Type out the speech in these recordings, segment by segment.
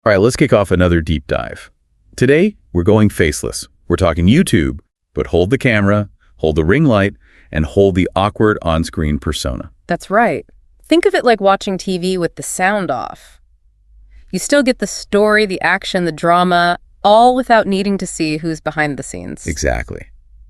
All right, let's kick off another deep dive. Today, we're going faceless. We're talking YouTube, but hold the camera, hold the ring light, and hold the awkward on-screen persona. That's right. Think of it like watching TV with the sound off. You still get the story, the action, the drama, all without needing to see who's behind the scenes. Exactly.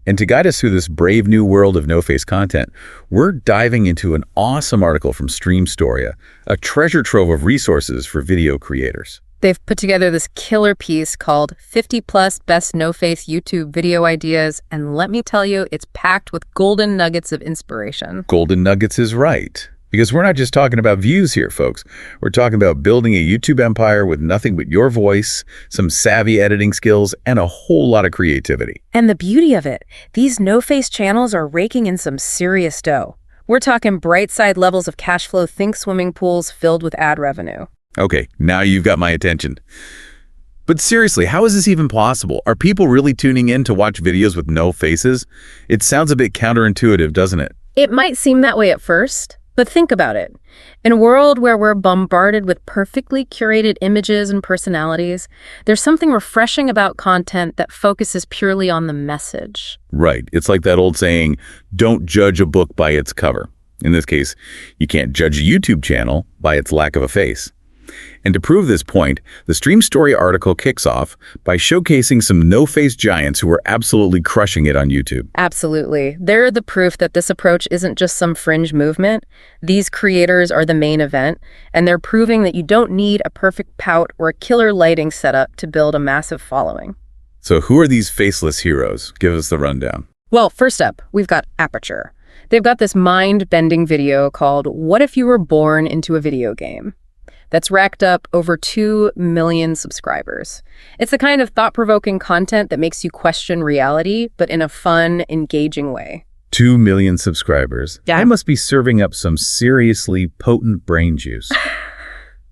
And to guide us through this brave new world of no-face content, we're diving into an awesome article from StreamStoria, a treasure trove of resources for video creators. They've put together this killer piece called 50+ Best No-Face YouTube Video Ideas, and let me tell you, it's packed with golden nuggets of inspiration. Golden nuggets is right. Because we're not just talking about views here, folks. We're talking about building a YouTube empire with nothing but your voice, some savvy editing skills, and a whole lot of creativity. And the beauty of it, these no-face channels are raking in some serious dough. We're talking bright side levels of cash flow, think swimming pools filled with ad revenue. Okay, now you've got my attention. But seriously, how is this even possible? Are people really tuning in to watch videos with no faces? It sounds a bit counterintuitive, doesn't it? It might seem that way at first, but think about it. In a world where we're bombarded with perfectly curated images and personalities, there's something refreshing about content that focuses purely on the message. Right. It's like that old saying, don't judge a book by its cover. In this case, you can't judge a YouTube channel by its lack of a face. And to prove this point, the StreamStoria article kicks off by showcasing some no-face giants who are absolutely crushing it on YouTube. Absolutely. They're the proof that this approach isn't just some fringe movement. These creators are the main event, and they're proving that you don't need a perfect pout or a killer lighting setup to build a massive following. So who are these faceless heroes? Give us the rundown. Well, first up, we've got Aperture. They've got this mind-bending video called What If You Were Born into a Video Game? That's racked up over 2 million subscribers. It's the kind of thought-provoking content that makes you question reality, but in a fun, engaging way. 2 million subscribers. Yeah. I must be serving up some seriously potent brain juice.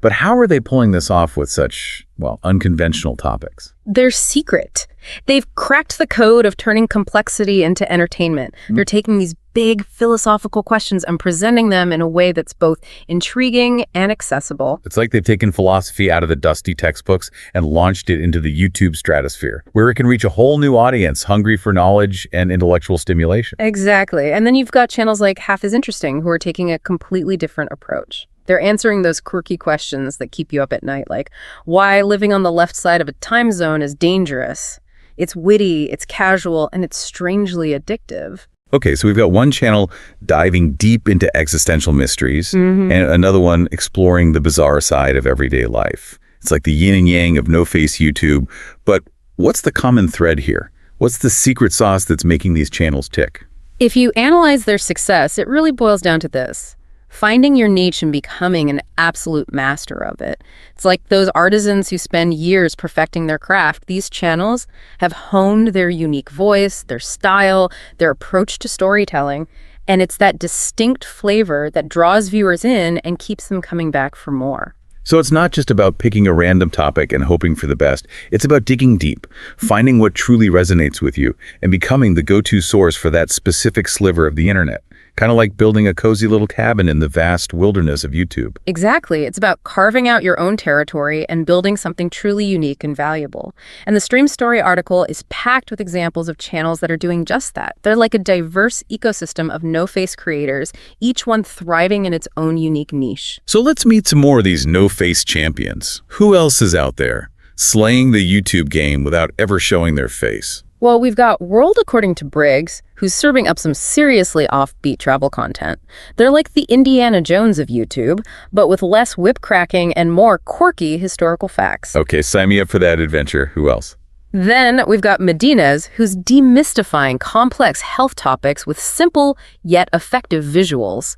But how are they pulling this off with such, well, unconventional topics? They're secret. They've cracked the code of turning complexity into entertainment. They're taking these big philosophical questions and presenting them in a way that's both intriguing and accessible. It's like they've taken philosophy out of the dusty textbooks and launched it into the YouTube stratosphere, where it can reach a whole new audience hungry for knowledge and intellectual stimulation. Exactly. And then you've got channels like Half is Interesting who are taking a completely different approach. They're answering those quirky questions that keep you up at night, like why living on the left side of a time zone is dangerous. It's witty, it's casual, and it's strangely addictive. Okay, so we've got one channel diving deep into existential mysteries, and another one exploring the bizarre side of everyday life. It's like the yin and yang of no-face YouTube. But what's the common thread here? What's the secret sauce that's making these channels tick? If you analyze their success, it really boils down to this. Finding your niche and becoming an absolute master of it. It's like those artisans who spend years perfecting their craft. These channels have honed their unique voice, their style, their approach to storytelling, and it's that distinct flavor that draws viewers in and keeps them coming back for more. So it's not just about picking a random topic and hoping for the best. It's about digging deep, finding what truly resonates with you, and becoming the go-to source for that specific sliver of the internet. Kind of like building a cozy little cabin in the vast wilderness of YouTube. Exactly. It's about carving out your own territory and building something truly unique and valuable. And the StreamStoria article is packed with examples of channels that are doing just that. They're like a diverse ecosystem of no-face creators, each one thriving in its own unique niche. So let's meet some more of these no-face champions. Who else is out there, slaying the YouTube game without ever showing their face? Well, we've got World According to Briggs, who's serving up some seriously offbeat travel content. They're like the Indiana Jones of YouTube, but with less whip-cracking and more quirky historical facts. Okay, sign me up for that adventure. Who else? Then we've got Medina's, who's demystifying complex health topics with simple yet effective visuals.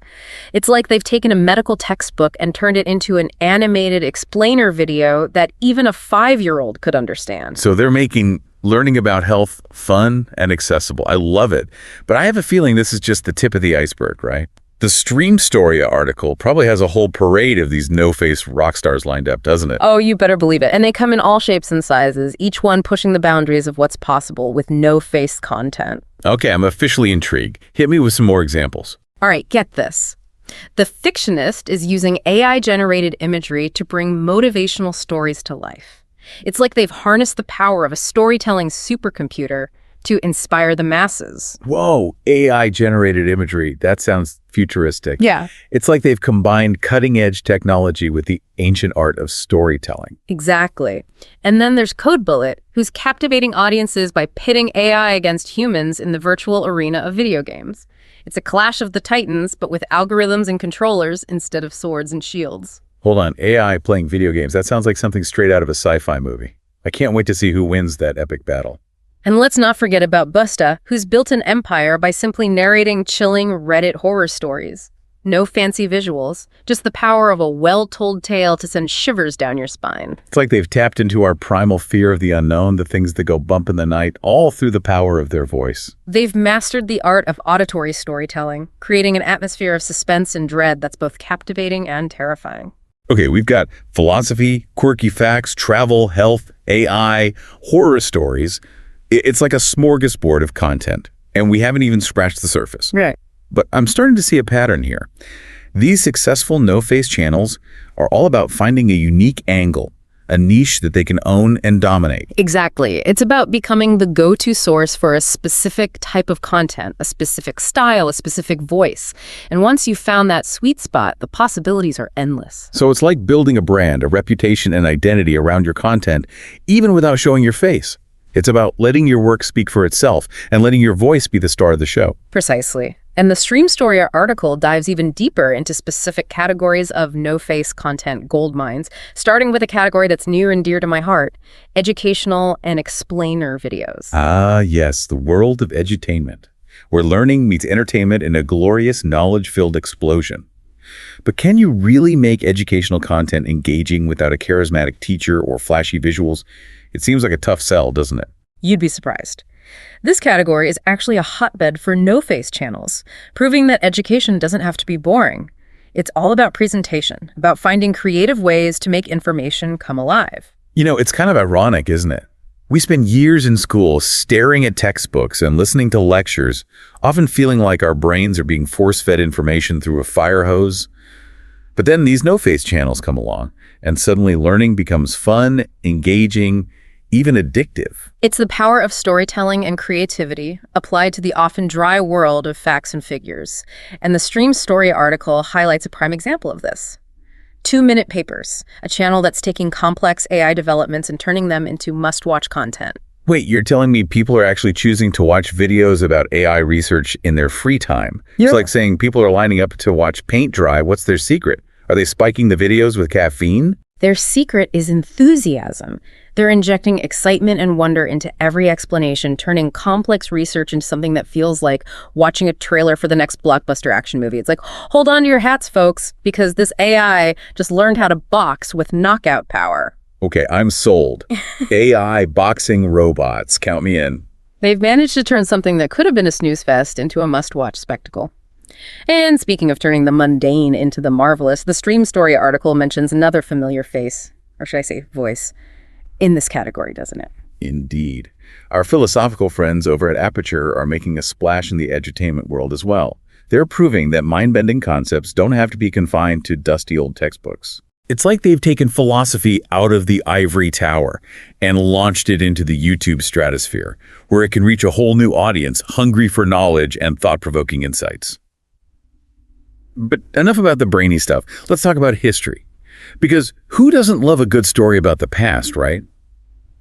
It's like they've taken a medical textbook and turned it into an animated explainer video that even a 5-year-old could understand. So they're making learning about health fun and accessible. I love it. But I have a feeling this is just the tip of the iceberg, right? The StreamStoria article probably has a whole parade of these no-face rock stars lined up, doesn't it? Oh, you better believe it. And they come in all shapes and sizes, each one pushing the boundaries of what's possible with no-face content. Okay, I'm officially intrigued. Hit me with some more examples. All right, get this. The fictionist is using AI-generated imagery to bring motivational stories to life. It's like they've harnessed the power of a storytelling supercomputer to inspire the masses. Whoa, AI-generated imagery. That sounds futuristic. Yeah. It's like they've combined cutting-edge technology with the ancient art of storytelling. Exactly. And then there's CodeBullet, who's captivating audiences by pitting AI against humans in the virtual arena of video games. It's a clash of the titans, but with algorithms and controllers instead of swords and shields. Hold on, AI playing video games. That sounds like something straight out of a sci-fi movie. I can't wait to see who wins that epic battle. And let's not forget about Busta, who's built an empire by simply narrating chilling Reddit horror stories. No fancy visuals, just the power of a well-told tale to send shivers down your spine. It's like they've tapped into our primal fear of the unknown, the things that go bump in the night, all through the power of their voice. They've mastered the art of auditory storytelling, creating an atmosphere of suspense and dread that's both captivating and terrifying. Okay, we've got philosophy, quirky facts, travel, health, AI, horror stories. It's like a smorgasbord of content, and we haven't even scratched the surface. Right. But I'm starting to see a pattern here. These successful no-face channels are all about finding a unique angle, a niche that they can own and dominate. Exactly. It's about becoming the go-to source for a specific type of content, a specific style, a specific voice. And once you've found that sweet spot, the possibilities are endless. So it's like building a brand, a reputation and identity around your content, even without showing your face. It's about letting your work speak for itself and letting your voice be the star of the show. Precisely. And the StreamStoria article dives even deeper into specific categories of no-face content goldmines, starting with a category that's near and dear to my heart, educational and explainer videos. Ah, yes, the world of edutainment, where learning meets entertainment in a glorious, knowledge-filled explosion. But can you really make educational content engaging without a charismatic teacher or flashy visuals? It seems like a tough sell, doesn't it? You'd be surprised. This category is actually a hotbed for no-face channels, proving that education doesn't have to be boring. It's all about presentation, about finding creative ways to make information come alive. You know, it's kind of ironic, isn't it? We spend years in school staring at textbooks and listening to lectures, often feeling like our brains are being force-fed information through a fire hose. But then these no-face channels come along, and suddenly learning becomes fun, engaging, even addictive. It's the power of storytelling and creativity applied to the often dry world of facts and figures. And the StreamStoria article highlights a prime example of this. 2-Minute Papers, a channel that's taking complex AI developments and turning them into must-watch content. Wait, you're telling me people are actually choosing to watch videos about AI research in their free time? Yeah. It's like saying people are lining up to watch paint dry. What's their secret? Are they spiking the videos with caffeine? Their secret is enthusiasm. They're injecting excitement and wonder into every explanation, turning complex research into something that feels like watching a trailer for the next blockbuster action movie. It's like, hold on to your hats, folks, because this AI just learned how to box with knockout power. Okay, I'm sold. AI boxing robots. Count me in. They've managed to turn something that could have been a snooze fest into a must-watch spectacle. And speaking of turning the mundane into the marvelous, the StreamStoria article mentions another familiar face, or should I say voice, in this category, doesn't it? Indeed. Our philosophical friends over at Aperture are making a splash in the edutainment world as well. They're proving that mind-bending concepts don't have to be confined to dusty old textbooks. It's like they've taken philosophy out of the ivory tower and launched it into the YouTube stratosphere, where it can reach a whole new audience hungry for knowledge and thought-provoking insights. But enough about the brainy stuff. Let's talk about history. Because who doesn't love a good story about the past, right?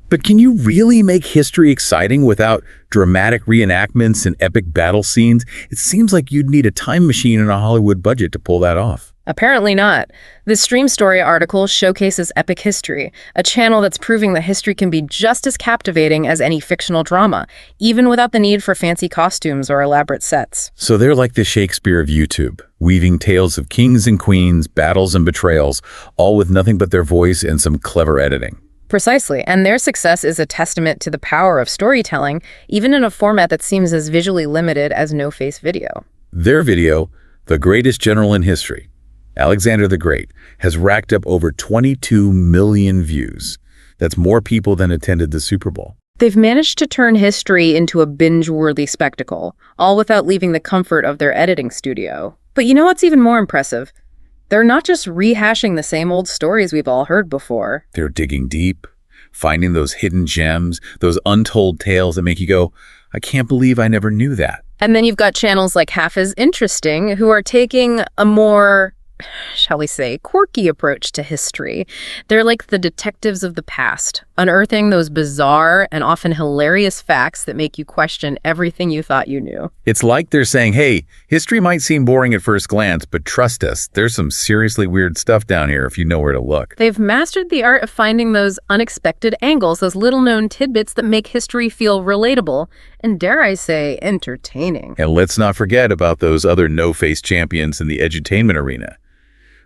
But can you really make history exciting without dramatic reenactments and epic battle scenes? It seems like you'd need a time machine and a Hollywood budget to pull that off. Apparently not. This StreamStoria article showcases Epic History, a channel that's proving that history can be just as captivating as any fictional drama, even without the need for fancy costumes or elaborate sets. So they're like the Shakespeare of YouTube, weaving tales of kings and queens, battles and betrayals, all with nothing but their voice and some clever editing. Precisely, and their success is a testament to the power of storytelling, even in a format that seems as visually limited as no-face video. Their video, The Greatest General in History, Alexander the Great, has racked up over 22 million views. That's more people than attended the Super Bowl. They've managed to turn history into a binge-worthy spectacle, all without leaving the comfort of their editing studio. But you know what's even more impressive? They're not just rehashing the same old stories we've all heard before. They're digging deep, finding those hidden gems, those untold tales that make you go, I can't believe I never knew that. And then you've got channels like Half as Interesting who are taking a more, shall we say, quirky approach to history. They're like the detectives of the past, unearthing those bizarre and often hilarious facts that make you question everything you thought you knew. It's like they're saying, hey, history might seem boring at first glance, but trust us, there's some seriously weird stuff down here if you know where to look. They've mastered the art of finding those unexpected angles, those little-known tidbits that make history feel relatable and, dare I say, entertaining. And let's not forget about those other no-face champions in the edutainment arena.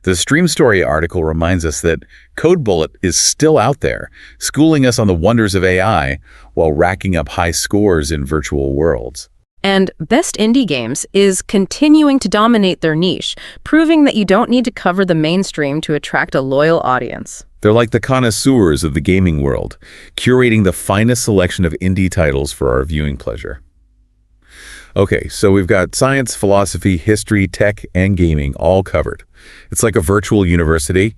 The StreamStoria article reminds us that CodeBullet is still out there, schooling us on the wonders of AI while racking up high scores in virtual worlds. And Best Indie Games is continuing to dominate their niche, proving that you don't need to cover the mainstream to attract a loyal audience. They're like the connoisseurs of the gaming world, curating the finest selection of indie titles for our viewing pleasure. Okay, so we've got science, philosophy, history, tech, and gaming all covered. It's like a virtual university,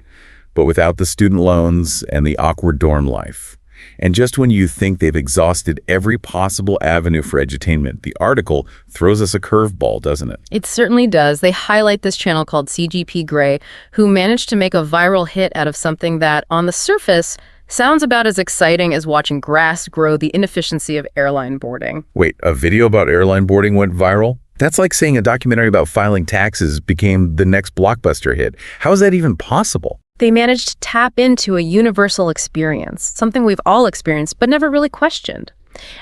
but without the student loans and the awkward dorm life. And just when you think they've exhausted every possible avenue for edutainment, the article throws us a curveball, doesn't it? It certainly does. They highlight this channel called CGP Grey, who managed to make a viral hit out of something that, on the surface, sounds about as exciting as watching grass grow the inefficiency of airline boarding. Wait, a video about airline boarding went viral? That's like saying a documentary about filing taxes became the next blockbuster hit. How is that even possible? They managed to tap into a universal experience, something we've all experienced but never really questioned.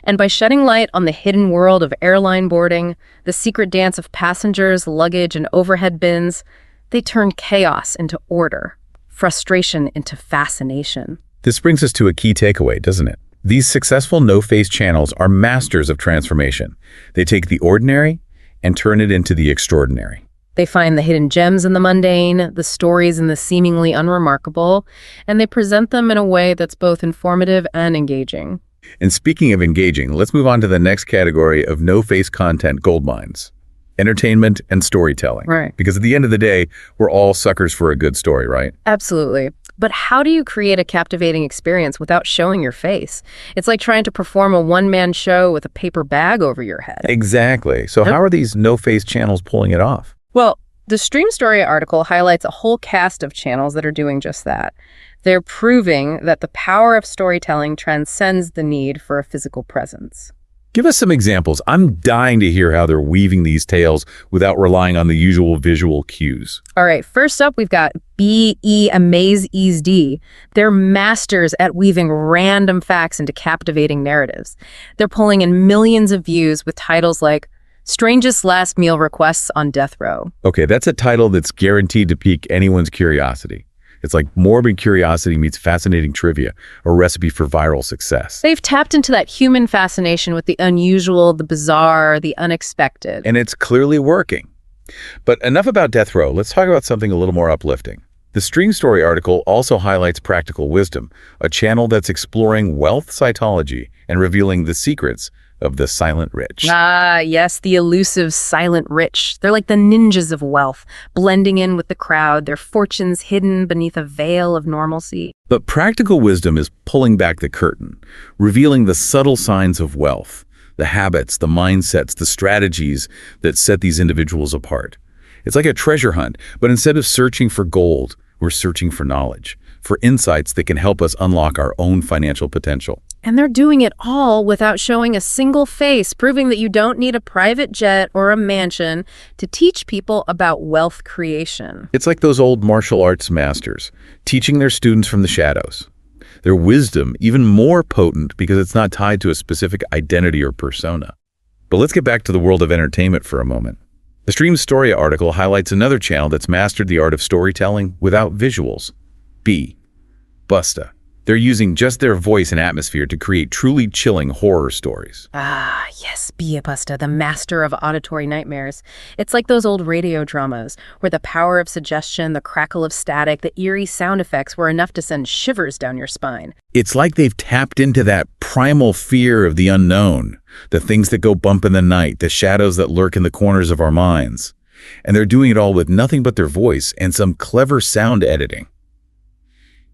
And by shedding light on the hidden world of airline boarding, the secret dance of passengers, luggage, and overhead bins, they turned chaos into order, frustration into fascination. This brings us to a key takeaway, doesn't it? These successful no-face channels are masters of transformation. They take the ordinary and turn it into the extraordinary. They find the hidden gems in the mundane, the stories in the seemingly unremarkable, and they present them in a way that's both informative and engaging. And speaking of engaging, let's move on to the next category of no-face content goldmines: entertainment and storytelling. Right. Because at the end of the day, we're all suckers for a good story, right? Absolutely. But how do you create a captivating experience without showing your face? It's like trying to perform a one-man show with a paper bag over your head. Exactly. So how are these no-face channels pulling it off? Well, the StreamStoria article highlights a whole cast of channels that are doing just that. They're proving that the power of storytelling transcends the need for a physical presence. Give us some examples. I'm dying to hear how they're weaving these tales without relying on the usual visual cues. All right, first up, we've got B.E. Amaze Ease D. They're masters at weaving random facts into captivating narratives. They're pulling in millions of views with titles like Strangest Last Meal Requests on Death Row. Okay, that's a title that's guaranteed to pique anyone's curiosity. It's like morbid curiosity meets fascinating trivia, a recipe for viral success. They've tapped into that human fascination with the unusual, the bizarre, the unexpected. And it's clearly working. But enough about Death Row. Let's talk about something a little more uplifting. The StreamStoria article also highlights Practical Wisdom, a channel that's exploring wealth cytology and revealing the secrets of the silent rich. Ah, yes, the elusive silent rich. They're like the ninjas of wealth, blending in with the crowd, their fortunes hidden beneath a veil of normalcy. But Practical Wisdom is pulling back the curtain, revealing the subtle signs of wealth, the habits, the mindsets, the strategies that set these individuals apart. It's like a treasure hunt, but instead of searching for gold, we're searching for knowledge, for insights that can help us unlock our own financial potential. And they're doing it all without showing a single face, proving that you don't need a private jet or a mansion to teach people about wealth creation. It's like those old martial arts masters, teaching their students from the shadows. Their wisdom even more potent because it's not tied to a specific identity or persona. But let's get back to the world of entertainment for a moment. The StreamStoria article highlights another channel that's mastered the art of storytelling without visuals. B. Busta. They're using just their voice and atmosphere to create truly chilling horror stories. Ah, yes, Busta, the master of auditory nightmares. It's like those old radio dramas, where the power of suggestion, the crackle of static, the eerie sound effects were enough to send shivers down your spine. It's like they've tapped into that primal fear of the unknown, the things that go bump in the night, the shadows that lurk in the corners of our minds. And they're doing it all with nothing but their voice and some clever sound editing.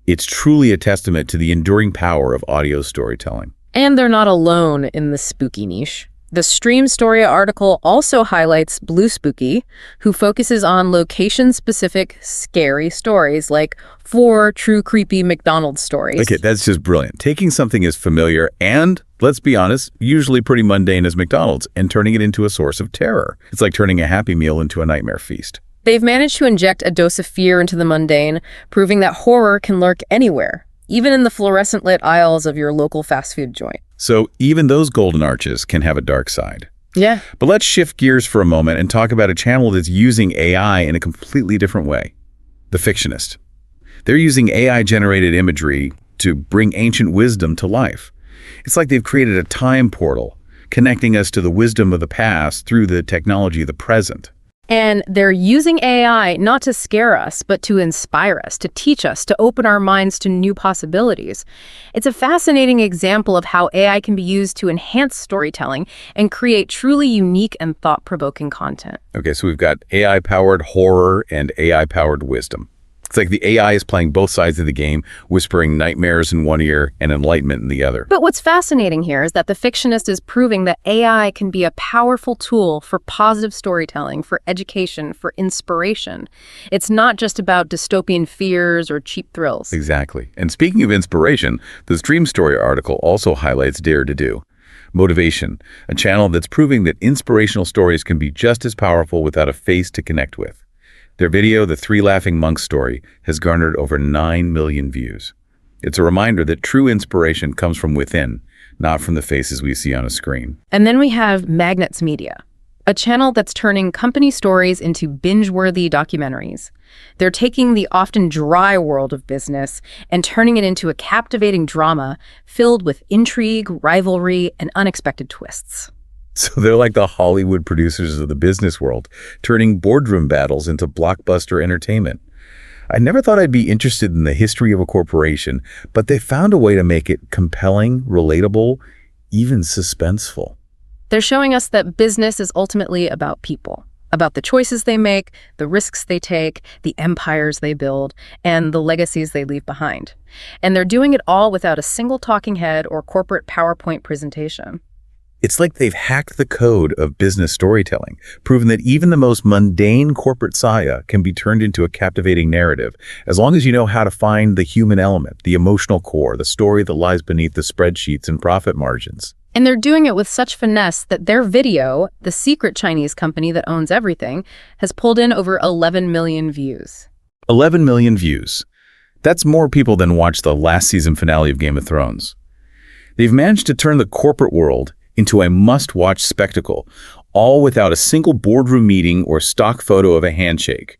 It's truly a testament to the enduring power of audio storytelling. And they're not alone in the spooky niche. The StreamStoria article also highlights Blue Spooky, who focuses on location-specific scary stories, like 4 true creepy McDonald's stories. Okay, that's just brilliant. Taking something as familiar and, let's be honest, usually pretty mundane as McDonald's and turning it into a source of terror. It's like turning a Happy Meal into a nightmare feast. They've managed to inject a dose of fear into the mundane, proving that horror can lurk anywhere, even in the fluorescent-lit aisles of your local fast food joint. So even those golden arches can have a dark side. Yeah. But let's shift gears for a moment and talk about a channel that's using AI in a completely different way. The Fictionist. They're using AI-generated imagery to bring ancient wisdom to life. It's like they've created a time portal, connecting us to the wisdom of the past through the technology of the present. And they're using AI not to scare us, but to inspire us, to teach us, to open our minds to new possibilities. It's a fascinating example of how AI can be used to enhance storytelling and create truly unique and thought-provoking content. Okay, so we've got AI-powered horror and AI-powered wisdom. It's like the AI is playing both sides of the game, whispering nightmares in one ear and enlightenment in the other. But what's fascinating here is that The Fictionist is proving that AI can be a powerful tool for positive storytelling, for education, for inspiration. It's not just about dystopian fears or cheap thrills. Exactly. And speaking of inspiration, the StreamStoria article also highlights Dare to Do. Motivation, a channel that's proving that inspirational stories can be just as powerful without a face to connect with. Their video, The 3 Laughing Monks Story, has garnered over 9 million views. It's a reminder that true inspiration comes from within, not from the faces we see on a screen. And then we have Magnets Media, a channel that's turning company stories into binge-worthy documentaries. They're taking the often dry world of business and turning it into a captivating drama filled with intrigue, rivalry, and unexpected twists. So they're like the Hollywood producers of the business world, turning boardroom battles into blockbuster entertainment. I never thought I'd be interested in the history of a corporation, but they found a way to make it compelling, relatable, even suspenseful. They're showing us that business is ultimately about people, about the choices they make, the risks they take, the empires they build, and the legacies they leave behind. And they're doing it all without a single talking head or corporate PowerPoint presentation. It's like they've hacked the code of business storytelling, proven that even the most mundane corporate saga can be turned into a captivating narrative, as long as you know how to find the human element, the emotional core, the story that lies beneath the spreadsheets and profit margins. And they're doing it with such finesse that their video, the secret Chinese company that owns everything, has pulled in over 11 million views. 11 million views. That's more people than watched the last season finale of Game of Thrones. They've managed to turn the corporate world into a must-watch spectacle, all without a single boardroom meeting or stock photo of a handshake.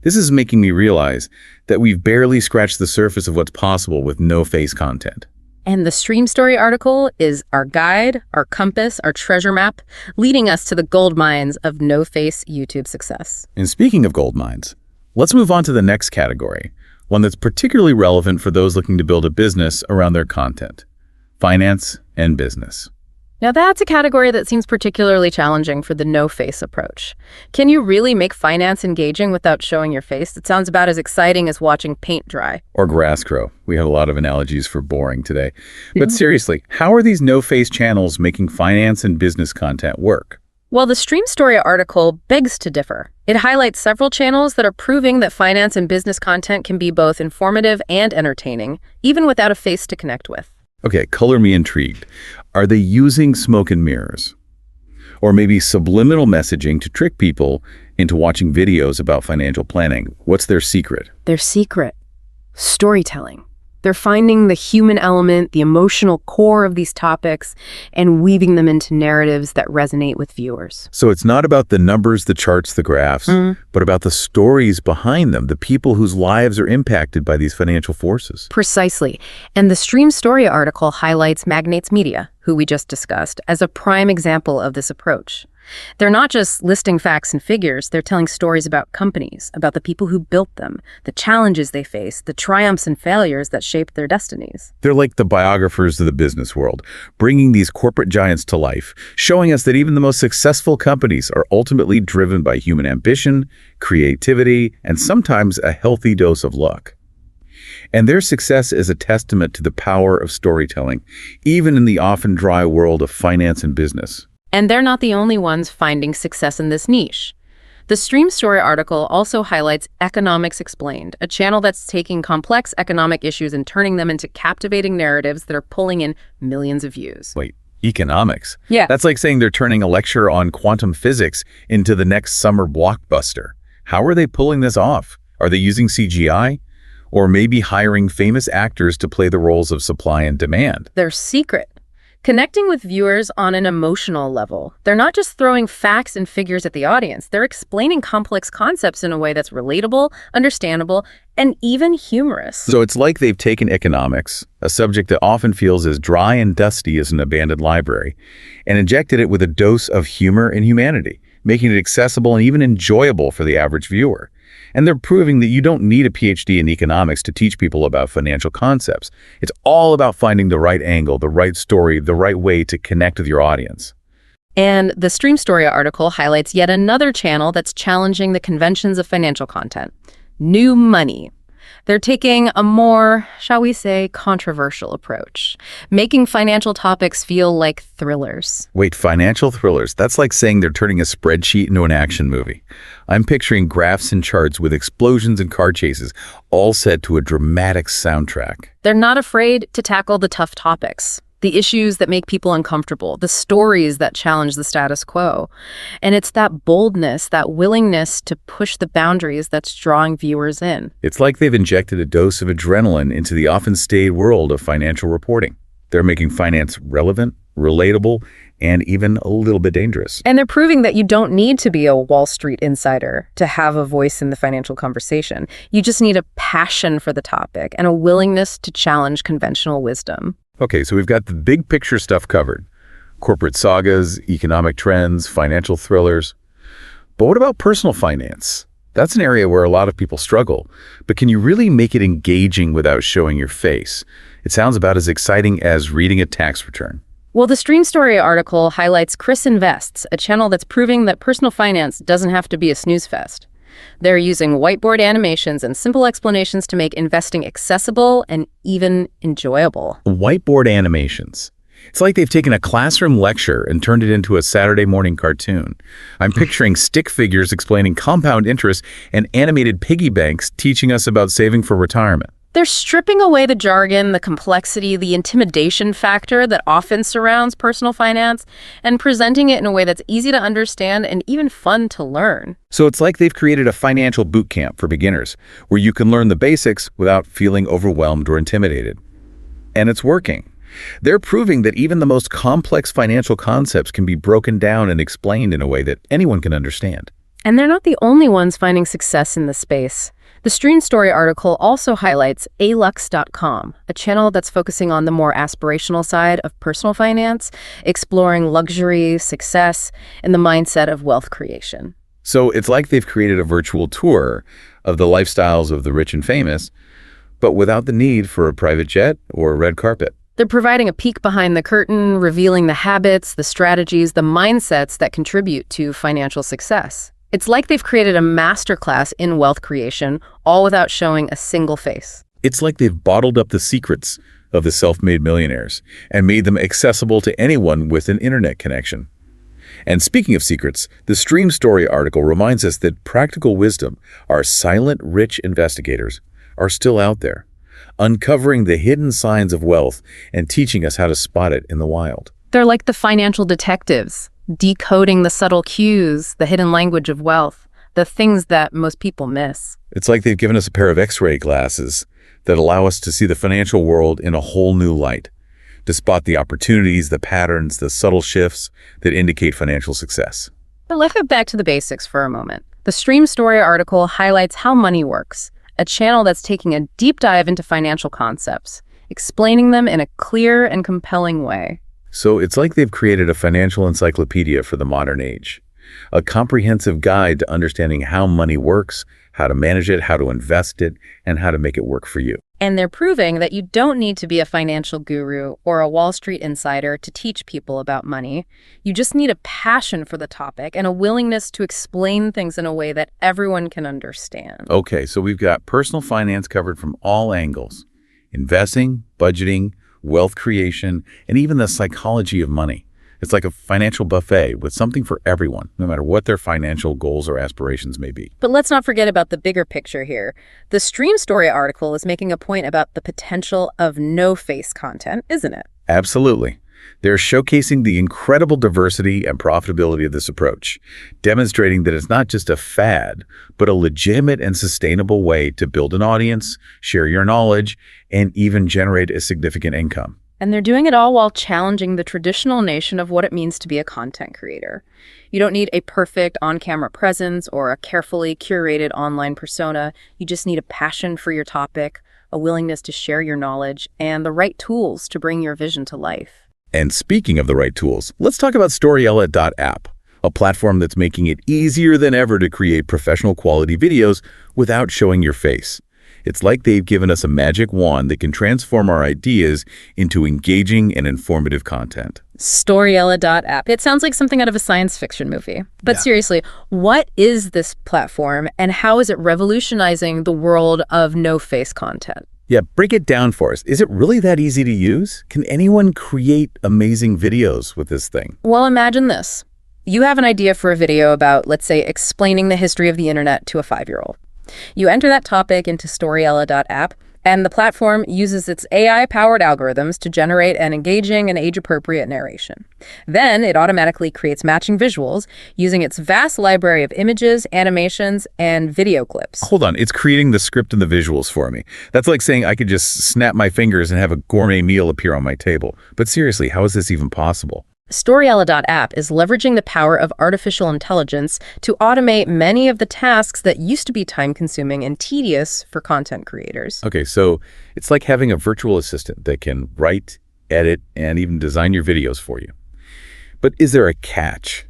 This is making me realize that we've barely scratched the surface of what's possible with no-face content. And the StreamStoria article is our guide, our compass, our treasure map, leading us to the gold mines of no-face YouTube success. And speaking of gold mines, let's move on to the next category, one that's particularly relevant for those looking to build a business around their content: finance and business. Now that's a category that seems particularly challenging for the no-face approach. Can you really make finance engaging without showing your face? It sounds about as exciting as watching paint dry. Or grass grow. We have a lot of analogies for boring today. But seriously, how are these no-face channels making finance and business content work? Well, the StreamStoria article begs to differ. It highlights several channels that are proving that finance and business content can be both informative and entertaining, even without a face to connect with. Okay, color me intrigued. Are they using smoke and mirrors? Or maybe subliminal messaging to trick people into watching videos about financial planning? What's their secret? Their secret: storytelling. They're finding the human element, the emotional core of these topics, and weaving them into narratives that resonate with viewers. So it's not about the numbers, the charts, the graphs, but about the stories behind them, the people whose lives are impacted by these financial forces. Precisely. And the StreamStoria article highlights Magnets Media, who we just discussed, as a prime example of this approach. They're not just listing facts and figures, they're telling stories about companies, about the people who built them, the challenges they faced, the triumphs and failures that shaped their destinies. They're like the biographers of the business world, bringing these corporate giants to life, showing us that even the most successful companies are ultimately driven by human ambition, creativity, and sometimes a healthy dose of luck. And their success is a testament to the power of storytelling, even in the often dry world of finance and business. And they're not the only ones finding success in this niche. The StreamStoria article also highlights Economics Explained, a channel that's taking complex economic issues and turning them into captivating narratives that are pulling in millions of views. Wait, economics? Yeah. That's like saying they're turning a lecture on quantum physics into the next summer blockbuster. How are they pulling this off? Are they using CGI? Or maybe hiring famous actors to play the roles of supply and demand? Their secret. Connecting with viewers on an emotional level. They're not just throwing facts and figures at the audience. They're explaining complex concepts in a way that's relatable, understandable, and even humorous. So it's like they've taken economics, a subject that often feels as dry and dusty as an abandoned library, and injected it with a dose of humor and humanity, making it accessible and even enjoyable for the average viewer. And they're proving that you don't need a PhD in economics to teach people about financial concepts. It's all about finding the right angle, the right story, the right way to connect with your audience. And the StreamStoria article highlights yet another channel that's challenging the conventions of financial content. New Money. They're taking a more, shall we say, controversial approach, making financial topics feel like thrillers. Wait, financial thrillers? That's like saying they're turning a spreadsheet into an action movie. I'm picturing graphs and charts with explosions and car chases, all set to a dramatic soundtrack. They're not afraid to tackle the tough topics, the issues that make people uncomfortable, the stories that challenge the status quo. And it's that boldness, that willingness to push the boundaries that's drawing viewers in. It's like they've injected a dose of adrenaline into the often staid world of financial reporting. They're making finance relevant, relatable, and even a little bit dangerous. And they're proving that you don't need to be a Wall Street insider to have a voice in the financial conversation. You just need a passion for the topic and a willingness to challenge conventional wisdom. Okay, so we've got the big picture stuff covered. Corporate sagas, economic trends, financial thrillers. But what about personal finance? That's an area where a lot of people struggle. But can you really make it engaging without showing your face? It sounds about as exciting as reading a tax return. Well, the StreamStoria article highlights Chris Invests, a channel that's proving that personal finance doesn't have to be a snooze fest. They're using whiteboard animations and simple explanations to make investing accessible and even enjoyable. Whiteboard animations. It's like they've taken a classroom lecture and turned it into a Saturday morning cartoon. I'm picturing stick figures explaining compound interest and animated piggy banks teaching us about saving for retirement. They're stripping away the jargon, the complexity, the intimidation factor that often surrounds personal finance and presenting it in a way that's easy to understand and even fun to learn. So it's like they've created a financial boot camp for beginners where you can learn the basics without feeling overwhelmed or intimidated. And it's working. They're proving that even the most complex financial concepts can be broken down and explained in a way that anyone can understand. And they're not the only ones finding success in this space. The StreamStoria article also highlights alux.com, a channel that's focusing on the more aspirational side of personal finance, exploring luxury, success, and the mindset of wealth creation. So it's like they've created a virtual tour of the lifestyles of the rich and famous, but without the need for a private jet or a red carpet. They're providing a peek behind the curtain, revealing the habits, the strategies, the mindsets that contribute to financial success. It's like they've created a masterclass in wealth creation, all without showing a single face. It's like they've bottled up the secrets of the self-made millionaires and made them accessible to anyone with an internet connection. And speaking of secrets, the StreamStoria article reminds us that practical wisdom, our silent, rich investigators, are still out there, uncovering the hidden signs of wealth and teaching us how to spot it in the wild. They're like the financial detectives, decoding the subtle cues, the hidden language of wealth, the things that most people miss. It's like they've given us a pair of X-ray glasses that allow us to see the financial world in a whole new light, to spot the opportunities, the patterns, the subtle shifts that indicate financial success. But let's get back to the basics for a moment. The StreamStoria article highlights How Money Works, a channel that's taking a deep dive into financial concepts, explaining them in a clear and compelling way. So it's like they've created a financial encyclopedia for the modern age, a comprehensive guide to understanding how money works, how to manage it, how to invest it, and how to make it work for you. And they're proving that you don't need to be a financial guru or a Wall Street insider to teach people about money. You just need a passion for the topic and a willingness to explain things in a way that everyone can understand. Okay, so we've got personal finance covered from all angles: investing, budgeting, wealth creation, and even the psychology of money. It's like a financial buffet with something for everyone, no matter what their financial goals or aspirations may be. But let's not forget about the bigger picture here. The StreamStoria article is making a point about the potential of no-face content, isn't it? Absolutely. They're showcasing the incredible diversity and profitability of this approach, demonstrating that it's not just a fad, but a legitimate and sustainable way to build an audience, share your knowledge, and even generate a significant income. And they're doing it all while challenging the traditional notion of what it means to be a content creator. You don't need a perfect on-camera presence or a carefully curated online persona. You just need a passion for your topic, a willingness to share your knowledge, and the right tools to bring your vision to life. And speaking of the right tools, let's talk about Storiella.app, a platform that's making it easier than ever to create professional quality videos without showing your face. It's like they've given us a magic wand that can transform our ideas into engaging and informative content. Storiella.app. It sounds like something out of a science fiction movie. But seriously, what is this platform and how is it revolutionizing the world of no-face content? Yeah, break it down for us. Is it really that easy to use? Can anyone create amazing videos with this thing? Well, imagine this. You have an idea for a video about, let's say, explaining the history of the internet to a 5-year-old. You enter that topic into Storiella.app, and the platform uses its AI-powered algorithms to generate an engaging and age-appropriate narration. Then it automatically creates matching visuals using its vast library of images, animations, and video clips. Hold on, it's creating the script and the visuals for me. That's like saying I could just snap my fingers and have a gourmet meal appear on my table. But seriously, how is this even possible? Storiella.app is leveraging the power of artificial intelligence to automate many of the tasks that used to be time-consuming and tedious for content creators. Okay, so it's like having a virtual assistant that can write, edit, and even design your videos for you. But is there a catch?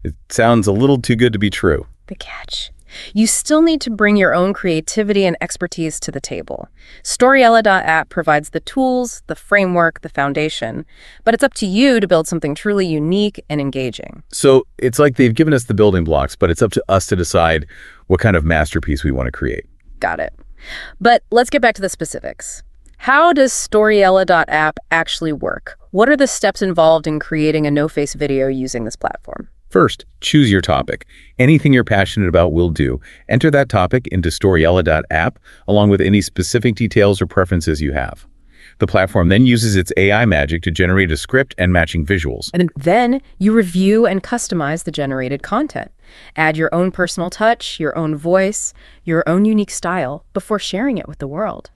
It sounds a little too good to be true. The catch. You still need to bring your own creativity and expertise to the table. Storiella.app provides the tools, the framework, the foundation, but it's up to you to build something truly unique and engaging. So it's like they've given us the building blocks, but it's up to us to decide what kind of masterpiece we want to create. Got it. But let's get back to the specifics. How does Storiella.app actually work? What are the steps involved in creating a no-face video using this platform? First, choose your topic. Anything you're passionate about will do. Enter that topic into Storiella.app along with any specific details or preferences you have. The platform then uses its AI magic to generate a script and matching visuals. And then you review and customize the generated content. Add your own personal touch, your own voice, your own unique style before sharing it with the world.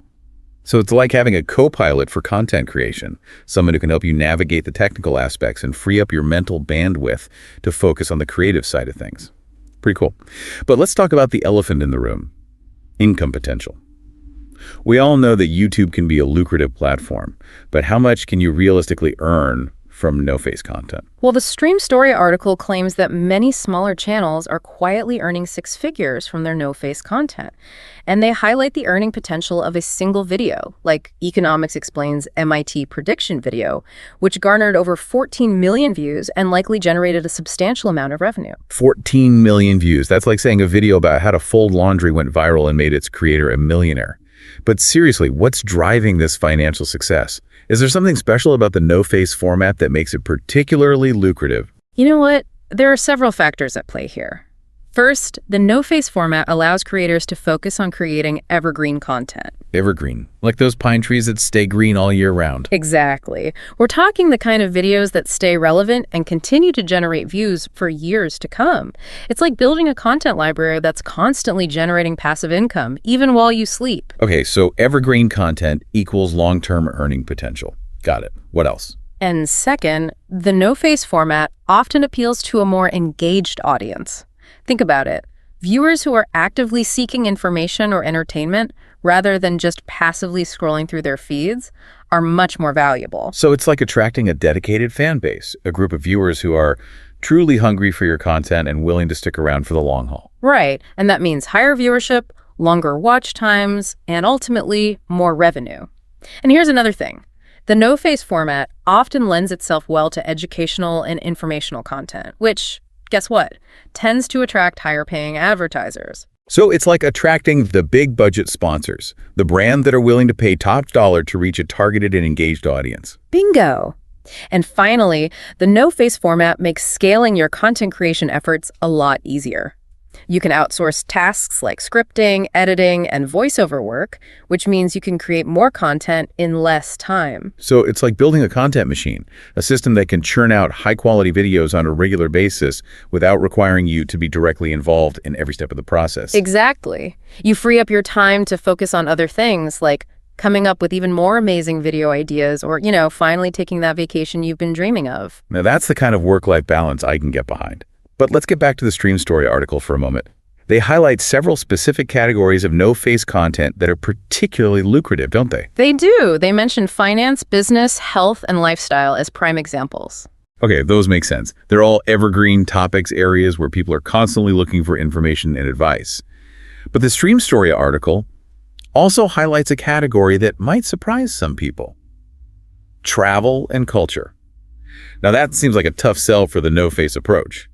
So it's like having a co-pilot for content creation, someone who can help you navigate the technical aspects and free up your mental bandwidth to focus on the creative side of things. Pretty cool. But let's talk about the elephant in the room: income potential. We all know that YouTube can be a lucrative platform, but how much can you realistically earn from no-face content? Well, the StreamStoria article claims that many smaller channels are quietly earning 6 figures from their no-face content. And they highlight the earning potential of a single video, like Economics Explains MIT prediction video, which garnered over 14 million views and likely generated a substantial amount of revenue. 14 million views. That's like saying a video about how to fold laundry went viral and made its creator a millionaire. But seriously, what's driving this financial success? Is there something special about the no-face format that makes it particularly lucrative? You know what? There are several factors at play here. First, the no-face format allows creators to focus on creating evergreen content. Evergreen, like those pine trees that stay green all year round. Exactly. We're talking the kind of videos that stay relevant and continue to generate views for years to come. It's like building a content library that's constantly generating passive income, even while you sleep. Okay, so evergreen content equals long-term earning potential. Got it. What else? And second, the no-face format often appeals to a more engaged audience. Think about it. Viewers who are actively seeking information or entertainment, rather than just passively scrolling through their feeds, are much more valuable. So it's like attracting a dedicated fan base, a group of viewers who are truly hungry for your content and willing to stick around for the long haul. Right, and that means higher viewership, longer watch times, and ultimately more revenue. And here's another thing. The no-face format often lends itself well to educational and informational content, which, guess what, tends to attract higher-paying advertisers. So it's like attracting the big budget sponsors, the brand that are willing to pay top dollar to reach a targeted and engaged audience. Bingo! And finally, the no-face format makes scaling your content creation efforts a lot easier. You can outsource tasks like scripting, editing, and voiceover work, which means you can create more content in less time. So it's like building a content machine, a system that can churn out high-quality videos on a regular basis without requiring you to be directly involved in every step of the process. Exactly. You free up your time to focus on other things like coming up with even more amazing video ideas or, finally taking that vacation you've been dreaming of. Now that's the kind of work-life balance I can get behind. But let's get back to the StreamStoria article for a moment. They highlight several specific categories of no-face content that are particularly lucrative, don't they? They do. They mention finance, business, health, and lifestyle as prime examples. Okay, those make sense. They're all evergreen topics, areas where people are constantly looking for information and advice. But the StreamStoria article also highlights a category that might surprise some people. Travel and culture. Now that seems like a tough sell for the no-face approach.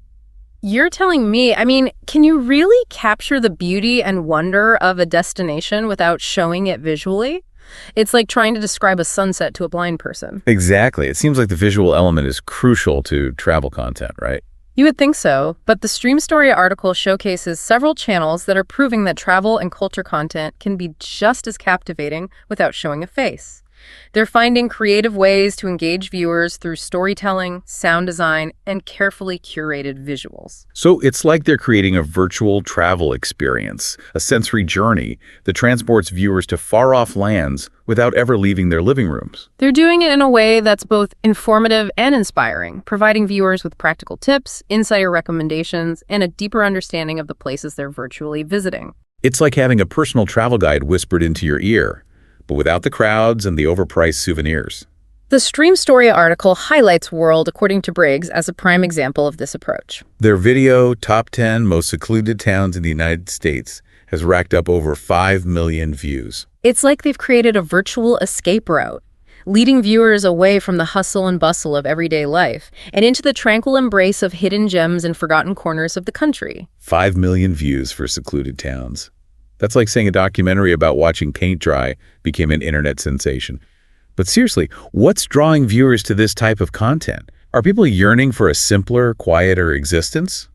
You're telling me, can you really capture the beauty and wonder of a destination without showing it visually? It's like trying to describe a sunset to a blind person. Exactly. It seems like the visual element is crucial to travel content, right? You would think so, but the StreamStoria article showcases several channels that are proving that travel and culture content can be just as captivating without showing a face. They're finding creative ways to engage viewers through storytelling, sound design, and carefully curated visuals. So it's like they're creating a virtual travel experience, a sensory journey that transports viewers to far-off lands without ever leaving their living rooms. They're doing it in a way that's both informative and inspiring, providing viewers with practical tips, insider recommendations, and a deeper understanding of the places they're virtually visiting. It's like having a personal travel guide whispered into your ear, but without the crowds and the overpriced souvenirs. The StreamStoria article highlights World According to Briggs as a prime example of this approach. Their video, Top 10 Most Secluded Towns in the United States, has racked up over 5 million views. It's like they've created a virtual escape route, leading viewers away from the hustle and bustle of everyday life and into the tranquil embrace of hidden gems and forgotten corners of the country. 5 million views for Secluded Towns. That's like saying a documentary about watching paint dry became an internet sensation. But seriously, what's drawing viewers to this type of content? Are people yearning for a simpler, quieter existence?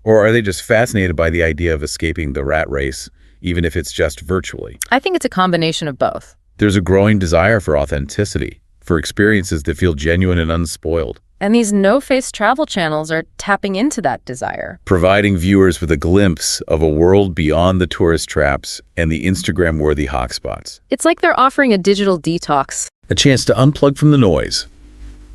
Or are they just fascinated by the idea of escaping the rat race, even if it's just virtually? I think it's a combination of both. There's a growing desire for authenticity, for experiences that feel genuine and unspoiled. And these no-face travel channels are tapping into that desire, providing viewers with a glimpse of a world beyond the tourist traps and the Instagram-worthy hotspots. It's like they're offering a digital detox. A chance to unplug from the noise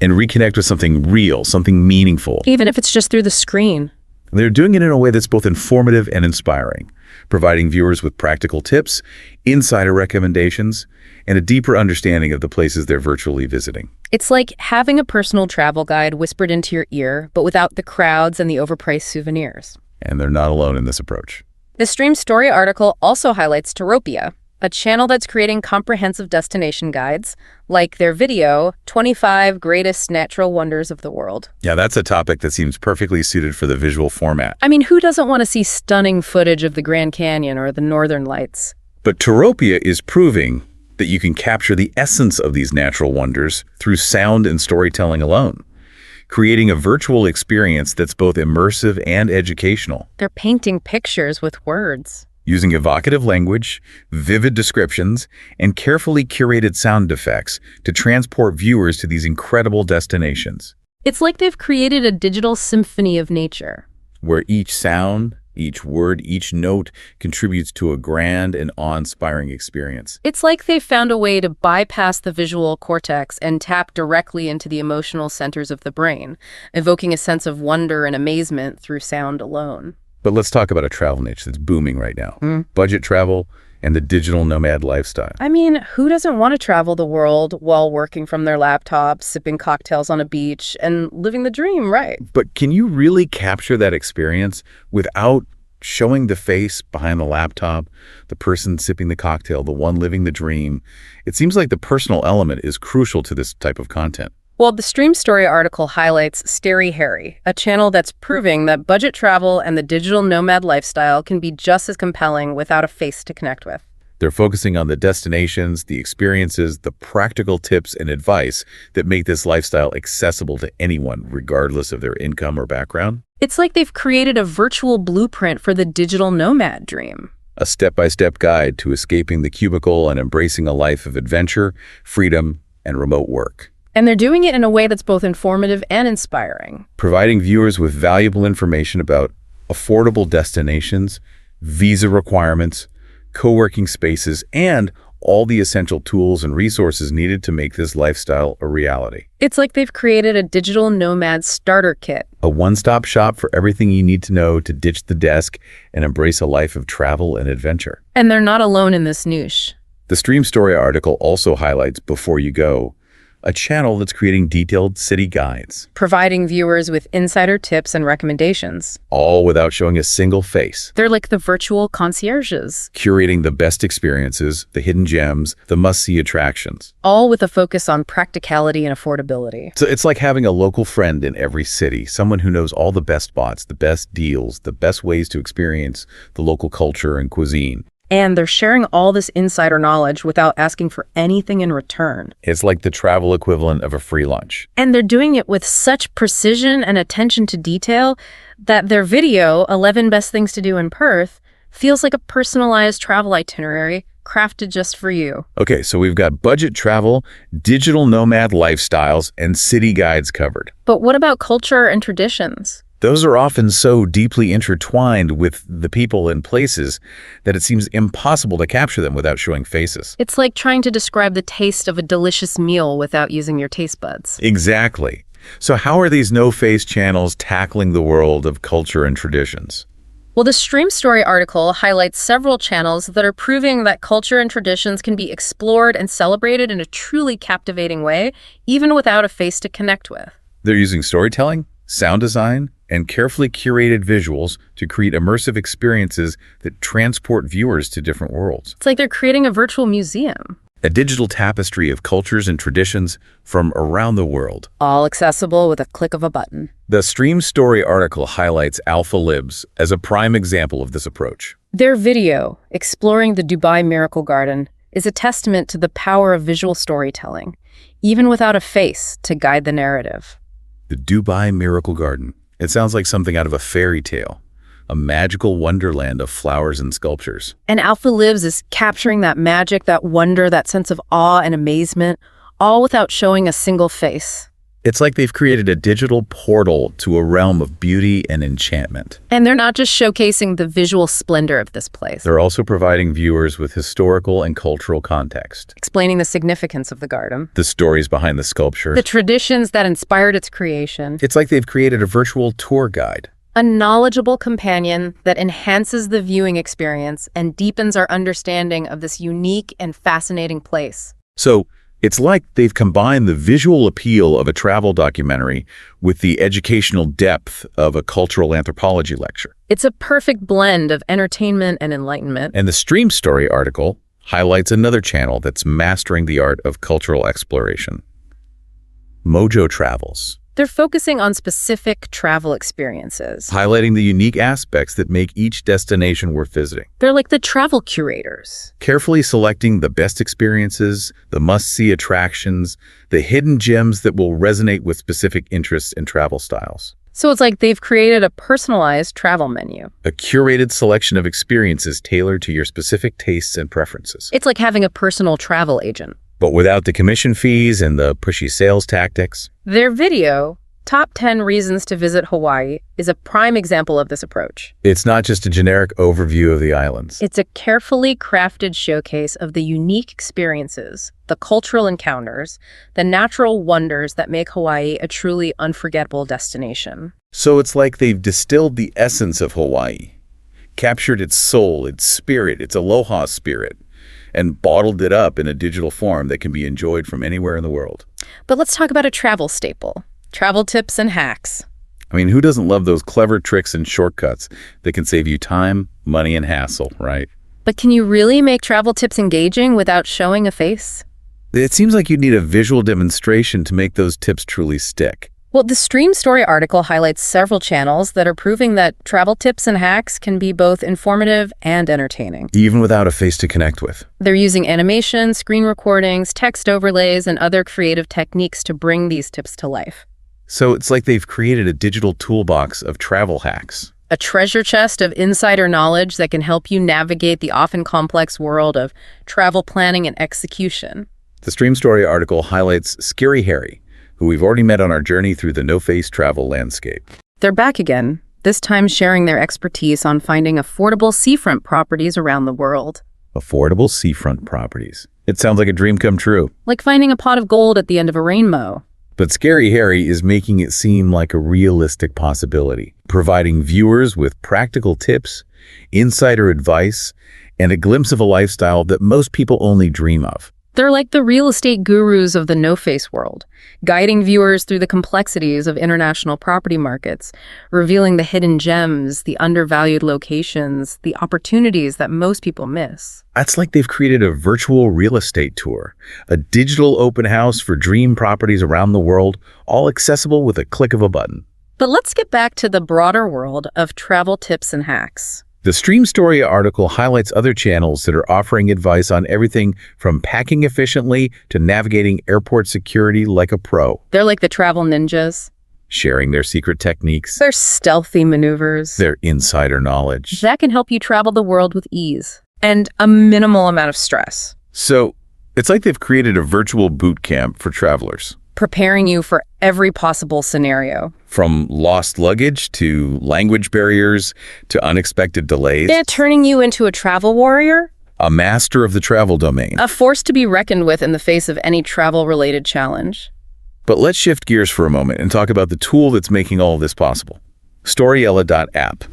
and reconnect with something real, something meaningful. Even if it's just through the screen. They're doing it in a way that's both informative and inspiring, providing viewers with practical tips, insider recommendations, and a deeper understanding of the places they're virtually visiting. It's like having a personal travel guide whispered into your ear, but without the crowds and the overpriced souvenirs. And they're not alone in this approach. The StreamStoria article also highlights Toropia, a channel that's creating comprehensive destination guides, like their video, 25 Greatest Natural Wonders of the World. Yeah, that's a topic that seems perfectly suited for the visual format. Who doesn't want to see stunning footage of the Grand Canyon or the Northern Lights? But Toropia is proving that you can capture the essence of these natural wonders through sound and storytelling alone, creating a virtual experience that's both immersive and educational. They're painting pictures with words. Using evocative language, vivid descriptions, and carefully curated sound effects to transport viewers to these incredible destinations. It's like they've created a digital symphony of nature, where each sound, each word, each note contributes to a grand and awe-inspiring experience. It's like they've found a way to bypass the visual cortex and tap directly into the emotional centers of the brain, evoking a sense of wonder and amazement through sound alone. But let's talk about a travel niche that's booming right now. Budget travel and the digital nomad lifestyle. I mean, who doesn't want to travel the world while working from their laptop, sipping cocktails on a beach, and living the dream, right? But can you really capture that experience without showing the face behind the laptop, the person sipping the cocktail, the one living the dream? It seems like the personal element is crucial to this type of content. Well, the StreamStoria article highlights Stary Harry, a channel that's proving that budget travel and the digital nomad lifestyle can be just as compelling without a face to connect with. They're focusing on the destinations, the experiences, the practical tips and advice that make this lifestyle accessible to anyone, regardless of their income or background. It's like they've created a virtual blueprint for the digital nomad dream. A step-by-step guide to escaping the cubicle and embracing a life of adventure, freedom, and remote work. And they're doing it in a way that's both informative and inspiring. Providing viewers with valuable information about affordable destinations, visa requirements, co-working spaces, and all the essential tools and resources needed to make this lifestyle a reality. It's like they've created a digital nomad starter kit. A one-stop shop for everything you need to know to ditch the desk and embrace a life of travel and adventure. And they're not alone in this niche. The StreamStoria article also highlights Before You Go, a channel that's creating detailed city guides, providing viewers with insider tips and recommendations, all without showing a single face. They're like the virtual concierges, curating the best experiences, the hidden gems, the must-see attractions, all with a focus on practicality and affordability. So it's like having a local friend in every city, someone who knows all the best spots, the best deals, the best ways to experience the local culture and cuisine. And they're sharing all this insider knowledge without asking for anything in return. It's like the travel equivalent of a free lunch. And they're doing it with such precision and attention to detail that their video, 11 Best Things to Do in Perth, feels like a personalized travel itinerary crafted just for you. Okay, so we've got budget travel, digital nomad lifestyles, and city guides covered. But what about culture and traditions? Those are often so deeply intertwined with the people and places that it seems impossible to capture them without showing faces. It's like trying to describe the taste of a delicious meal without using your taste buds. Exactly. So how are these no-face channels tackling the world of culture and traditions? Well, the StreamStoria article highlights several channels that are proving that culture and traditions can be explored and celebrated in a truly captivating way, even without a face to connect with. They're using storytelling, sound design, and carefully curated visuals to create immersive experiences that transport viewers to different worlds. It's like they're creating a virtual museum. A digital tapestry of cultures and traditions from around the world. All accessible with a click of a button. The StreamStoria article highlights Alpha Libs as a prime example of this approach. Their video, exploring the Dubai Miracle Garden, is a testament to the power of visual storytelling, even without a face to guide the narrative. The Dubai Miracle Garden. It sounds like something out of a fairy tale, a magical wonderland of flowers and sculptures. And Alpha Libs is capturing that magic, that wonder, that sense of awe and amazement, all without showing a single face. It's like they've created a digital portal to a realm of beauty and enchantment. And they're not just showcasing the visual splendor of this place. They're also providing viewers with historical and cultural context. Explaining the significance of the garden. The stories behind the sculpture. The traditions that inspired its creation. It's like they've created a virtual tour guide. A knowledgeable companion that enhances the viewing experience and deepens our understanding of this unique and fascinating place. So, it's like they've combined the visual appeal of a travel documentary with the educational depth of a cultural anthropology lecture. It's a perfect blend of entertainment and enlightenment. And the StreamStoria article highlights another channel that's mastering the art of cultural exploration. Mojo Travels. They're focusing on specific travel experiences, highlighting the unique aspects that make each destination worth visiting. They're like the travel curators, carefully selecting the best experiences, the must-see attractions, the hidden gems that will resonate with specific interests and travel styles. So it's like they've created a personalized travel menu. A curated selection of experiences tailored to your specific tastes and preferences. It's like having a personal travel agent. But without the commission fees and the pushy sales tactics. Their video, Top 10 Reasons to Visit Hawaii, is a prime example of this approach. It's not just a generic overview of the islands. It's a carefully crafted showcase of the unique experiences, the cultural encounters, the natural wonders that make Hawaii a truly unforgettable destination. So it's like they've distilled the essence of Hawaii, captured its soul, its spirit, its aloha spirit, and bottled it up in a digital form that can be enjoyed from anywhere in the world. But let's talk about a travel staple, travel tips and hacks. I mean, who doesn't love those clever tricks and shortcuts that can save you time, money, and hassle, right? But can you really make travel tips engaging without showing a face? It seems like you'd need a visual demonstration to make those tips truly stick. Well, the StreamStoria article highlights several channels that are proving that travel tips and hacks can be both informative and entertaining. Even without a face to connect with. They're using animation, screen recordings, text overlays, and other creative techniques to bring these tips to life. So it's like they've created a digital toolbox of travel hacks. A treasure chest of insider knowledge that can help you navigate the often complex world of travel planning and execution. The StreamStoria article highlights Scary Harry, who we've already met on our journey through the no-face travel landscape. They're back again, this time sharing their expertise on finding affordable seafront properties around the world. Affordable seafront properties. It sounds like a dream come true. Like finding a pot of gold at the end of a rainbow. But Scary Harry is making it seem like a realistic possibility, providing viewers with practical tips, insider advice, and a glimpse of a lifestyle that most people only dream of. They're like the real estate gurus of the no-face world, guiding viewers through the complexities of international property markets, revealing the hidden gems, the undervalued locations, the opportunities that most people miss. That's like they've created a virtual real estate tour, a digital open house for dream properties around the world, all accessible with a click of a button. But let's get back to the broader world of travel tips and hacks. The StreamStoria article highlights other channels that are offering advice on everything from packing efficiently to navigating airport security like a pro. They're like the travel ninjas. Sharing their secret techniques. Their stealthy maneuvers. Their insider knowledge. That can help you travel the world with ease and a minimal amount of stress. So, it's like they've created a virtual boot camp for travelers. Preparing you for every possible scenario. From lost luggage to language barriers to unexpected delays. They're turning you into a travel warrior. A master of the travel domain. A force to be reckoned with in the face of any travel-related challenge. But let's shift gears for a moment and talk about the tool that's making all of this possible. Storiella.app.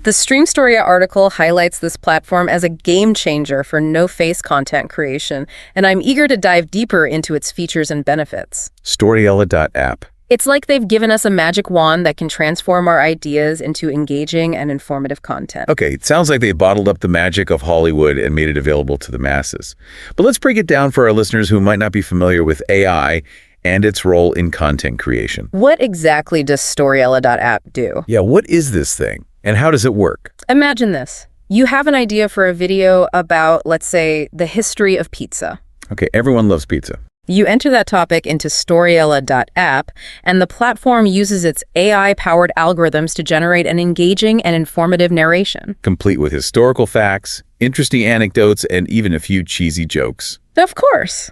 The StreamStoria article highlights this platform as a game changer for no-face content creation, and I'm eager to dive deeper into its features and benefits. Storiella.app. It's like they've given us a magic wand that can transform our ideas into engaging and informative content. Okay, it sounds like they bottled up the magic of Hollywood and made it available to the masses. But let's break it down for our listeners who might not be familiar with AI and its role in content creation. What exactly does Storiella.app do? Yeah, what is this thing? And how does it work? Imagine this. You have an idea for a video about, let's say, the history of pizza. Okay, everyone loves pizza. You enter that topic into Storiella.app, and the platform uses its AI-powered algorithms to generate an engaging and informative narration. Complete with historical facts, interesting anecdotes, and even a few cheesy jokes. Of course.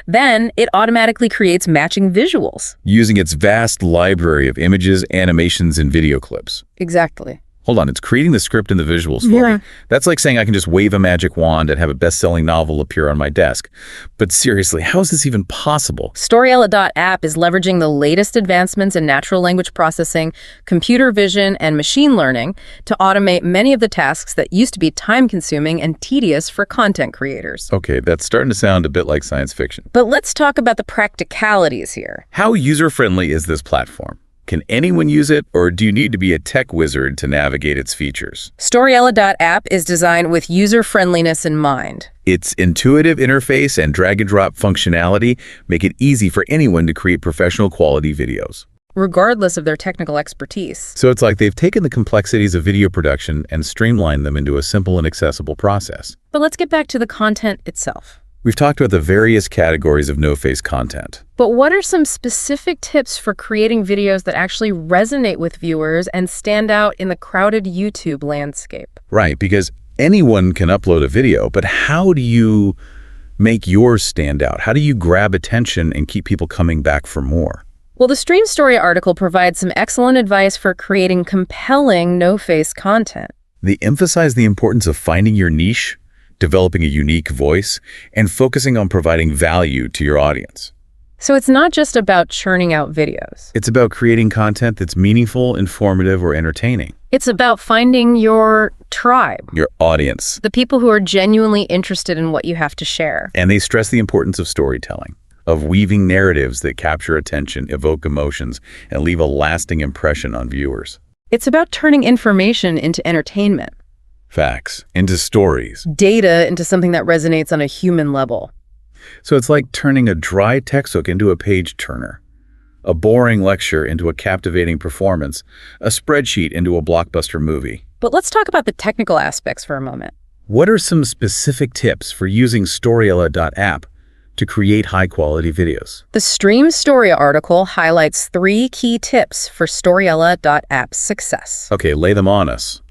Then it automatically creates matching visuals. Using its vast library of images, animations, and video clips. Exactly. Hold on, it's creating the script and the visuals for me. That's like saying I can just wave a magic wand and have a best-selling novel appear on my desk. But seriously, how is this even possible? Storiella.app is leveraging the latest advancements in natural language processing, computer vision, and machine learning to automate many of the tasks that used to be time-consuming and tedious for content creators. Okay, that's starting to sound a bit like science fiction. But let's talk about the practicalities here. How user-friendly is this platform? Can anyone use it, or do you need to be a tech wizard to navigate its features? Storiella.app is designed with user-friendliness in mind. Its intuitive interface and drag-and-drop functionality make it easy for anyone to create professional-quality videos, regardless of their technical expertise. So it's like they've taken the complexities of video production and streamlined them into a simple and accessible process. But let's get back to the content itself. We've talked about the various categories of no-face content. But what are some specific tips for creating videos that actually resonate with viewers and stand out in the crowded YouTube landscape? Right, because anyone can upload a video, but how do you make yours stand out? How do you grab attention and keep people coming back for more? Well, the StreamStoria article provides some excellent advice for creating compelling no-face content. They emphasize the importance of finding your niche, developing a unique voice, and focusing on providing value to your audience. So it's not just about churning out videos. It's about creating content that's meaningful, informative, or entertaining. It's about finding your tribe, your audience. the people who are genuinely interested in what you have to share. And they stress the importance of storytelling, of weaving narratives that capture attention, evoke emotions, and leave a lasting impression on viewers. It's about turning information into entertainment, Facts into stories. data into something that resonates on a human level. So it's like turning a dry textbook into a page turner, a boring lecture into a captivating performance, a spreadsheet into a blockbuster movie. But let's talk about the technical aspects for a moment. What are some specific tips for using Storiella.app to create high-quality videos? The StreamStoria article highlights 3 key tips for Storiella.app's success. Okay, lay them on us.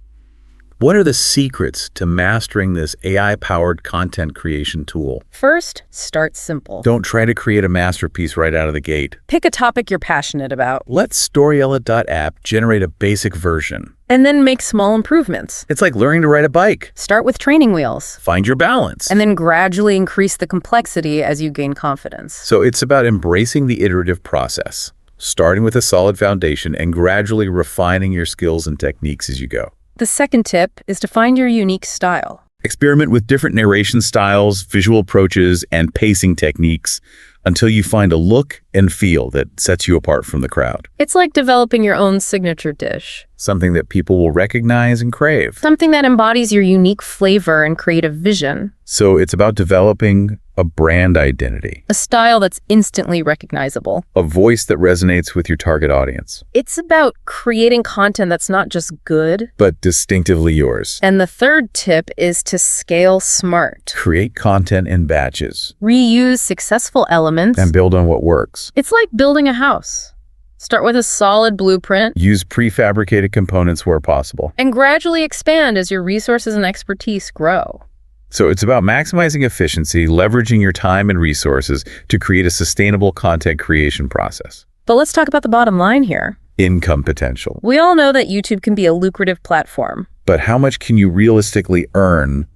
What are the secrets to mastering this AI-powered content creation tool? First, start simple. Don't try to create a masterpiece right out of the gate. Pick a topic you're passionate about, Let Storiella.app generate a basic version. and then make small improvements. It's like learning to ride a bike. Start with training wheels, Find your balance. and then gradually increase the complexity as you gain confidence. So it's about embracing the iterative process, starting with a solid foundation and gradually refining your skills and techniques as you go. The second tip is to find your unique style. Experiment with different narration styles, visual approaches, and pacing techniques until you find a look and feel that sets you apart from the crowd. It's like developing your own signature dish, Something that people will recognize and crave. something that embodies your unique flavor and creative vision, So it's about developing a brand identity, a style that's instantly recognizable. a voice that resonates with your target audience, It's about creating content that's not just good. but distinctively yours. And the third tip is to scale smart. Create content in batches Reuse successful elements. and build on what works. It's like building a house. Start with a solid blueprint Use prefabricated components where possible. and gradually expand as your resources and expertise grow. So it's about maximizing efficiency, leveraging your time and resources to create a sustainable content creation process. But let's talk about the bottom line here. Income potential. We all know that YouTube can be a lucrative platform. But how much can you realistically earn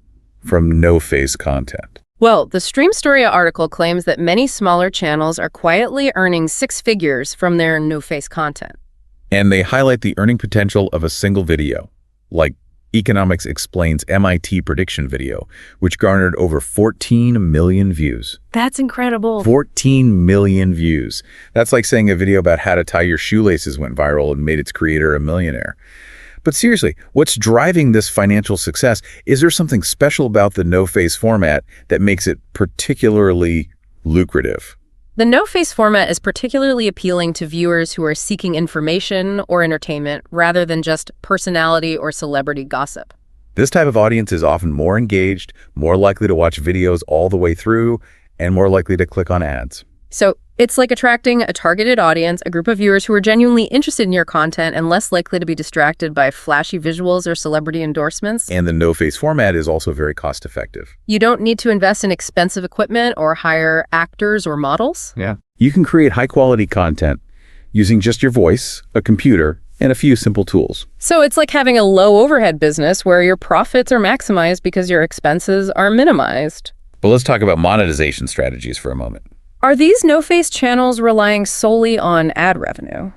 from no-face content? Well, the StreamStoria article claims that many smaller channels are quietly earning 6 figures from their no-face content. And they highlight the earning potential of a single video, like Economics Explains MIT prediction video, which garnered over 14 million views. That's incredible. 14 million views. That's like saying a video about how to tie your shoelaces went viral and made its creator a millionaire. But seriously, what's driving this financial success? Is there something special about the no-face format that makes it particularly lucrative? The no-face format is particularly appealing to viewers who are seeking information or entertainment rather than just personality or celebrity gossip. This type of audience is often more engaged, more likely to watch videos all the way through, and more likely to click on ads. So it's like attracting a targeted audience, a group of viewers who are genuinely interested in your content and less likely to be distracted by flashy visuals or celebrity endorsements. And the no-face format is also very cost-effective. You don't need to invest in expensive equipment or hire actors or models. Yeah. You can create high-quality content using just your voice, a computer, and a few simple tools. So it's like having a low overhead business where your profits are maximized because your expenses are minimized. But let's talk about monetization strategies for a moment. Are these no-face channels relying solely on ad revenue?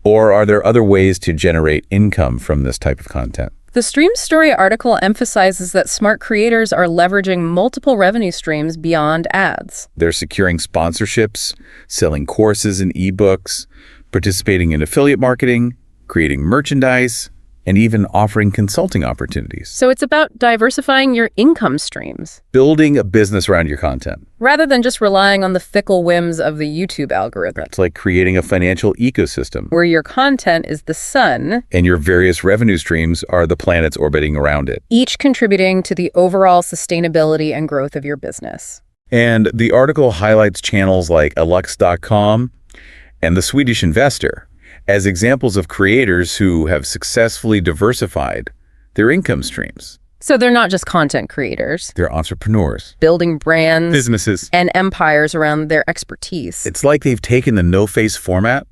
Or are there other ways to generate income from this type of content? The StreamStoria article emphasizes that smart creators are leveraging multiple revenue streams beyond ads. They're securing sponsorships, selling courses and ebooks, participating in affiliate marketing, creating merchandise, and even offering consulting opportunities. So it's about diversifying your income streams, Building a business around your content. rather than just relying on the fickle whims of the YouTube algorithm, It's like creating a financial ecosystem, where your content is the sun, and your various revenue streams are the planets orbiting around it. each contributing to the overall sustainability and growth of your business. And the article highlights channels like Alux.com and The Swedish Investor as examples of creators who have successfully diversified their income streams. So they're not just content creators, They're entrepreneurs, building brands businesses. and empires around their expertise. It's like they've taken the no-face format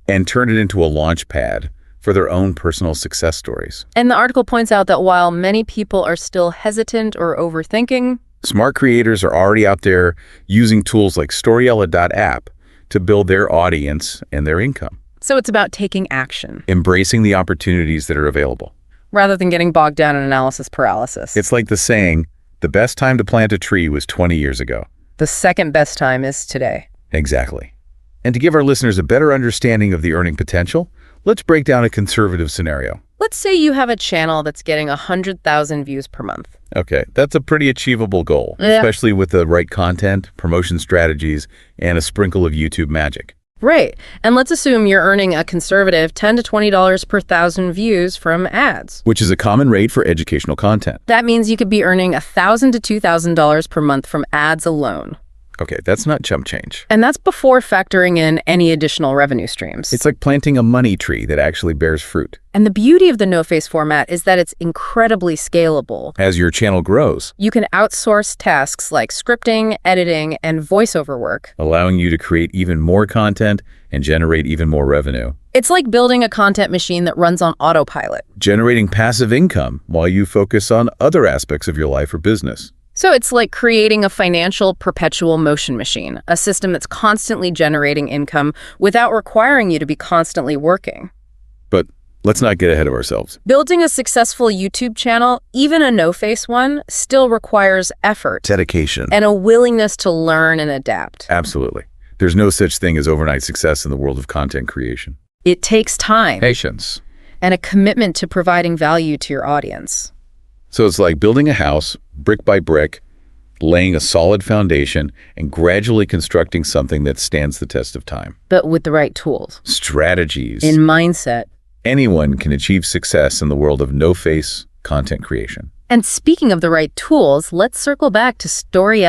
and turned it into a launch pad for their own personal success stories. And the article points out that while many people are still hesitant or overthinking, Smart creators are already out there using tools like Storiella.app to build their audience and their income. So it's about taking action, Embracing the opportunities that are available. rather than getting bogged down in analysis paralysis. It's like the saying, the best time to plant a tree was 20 years ago. The second best time is today. Exactly. And to give our listeners a better understanding of the earning potential, let's break down a conservative scenario. Let's say you have a channel that's getting 100,000 views per month. Okay, that's a pretty achievable goal, Yeah. especially with the right content, promotion strategies, and a sprinkle of YouTube magic. Right. And let's assume you're earning a conservative $10 to $20 per thousand views from ads. Which is a common rate for educational content. That means you could be earning $1,000 to $2,000 per month from ads alone. Okay, that's not chump change. And that's before factoring in any additional revenue streams. It's like planting a money tree that actually bears fruit. And the beauty of the no-face format is that it's incredibly scalable. As your channel grows, You can outsource tasks like scripting, editing, and voiceover work. allowing you to create even more content and generate even more revenue. It's like building a content machine that runs on autopilot. Generating passive income while you focus on other aspects of your life or business. So it's like creating a financial perpetual motion machine, a system that's constantly generating income without requiring you to be constantly working. But let's not get ahead of ourselves. Building a successful YouTube channel, even a no-face one, still requires effort Dedication. and a willingness to learn and adapt. Absolutely. There's no such thing as overnight success in the world of content creation. It takes time Patience. and a commitment to providing value to your audience. So it's like building a house, brick by brick, laying a solid foundation, and gradually constructing something that stands the test of time. But with the right tools, Strategies. in mindset. Anyone can achieve success in the world of no-face content creation. And speaking of the right tools, let's circle back to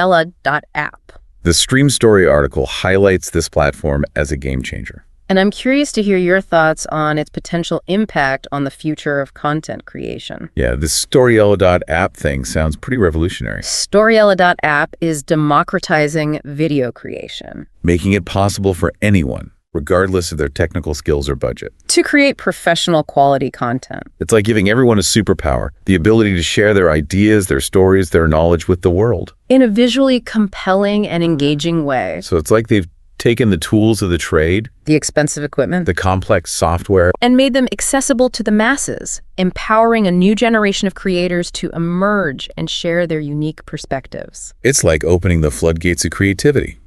Storiella.app. The StreamStoria article highlights this platform as a game changer. And I'm curious to hear your thoughts on its potential impact on the future of content creation. Yeah, this Storiella.app thing sounds pretty revolutionary, Storiella.app is democratizing video creation making it possible for anyone, regardless of their technical skills or budget. to create professional quality content. It's like giving everyone a superpower, the ability to share their ideas, their stories, their knowledge with the world. In a visually compelling and engaging way. So it's like they've taken the tools of the trade, The expensive equipment, the complex software, and made them accessible to the masses, empowering a new generation of creators to emerge and share their unique perspectives. it's like opening the floodgates of creativity,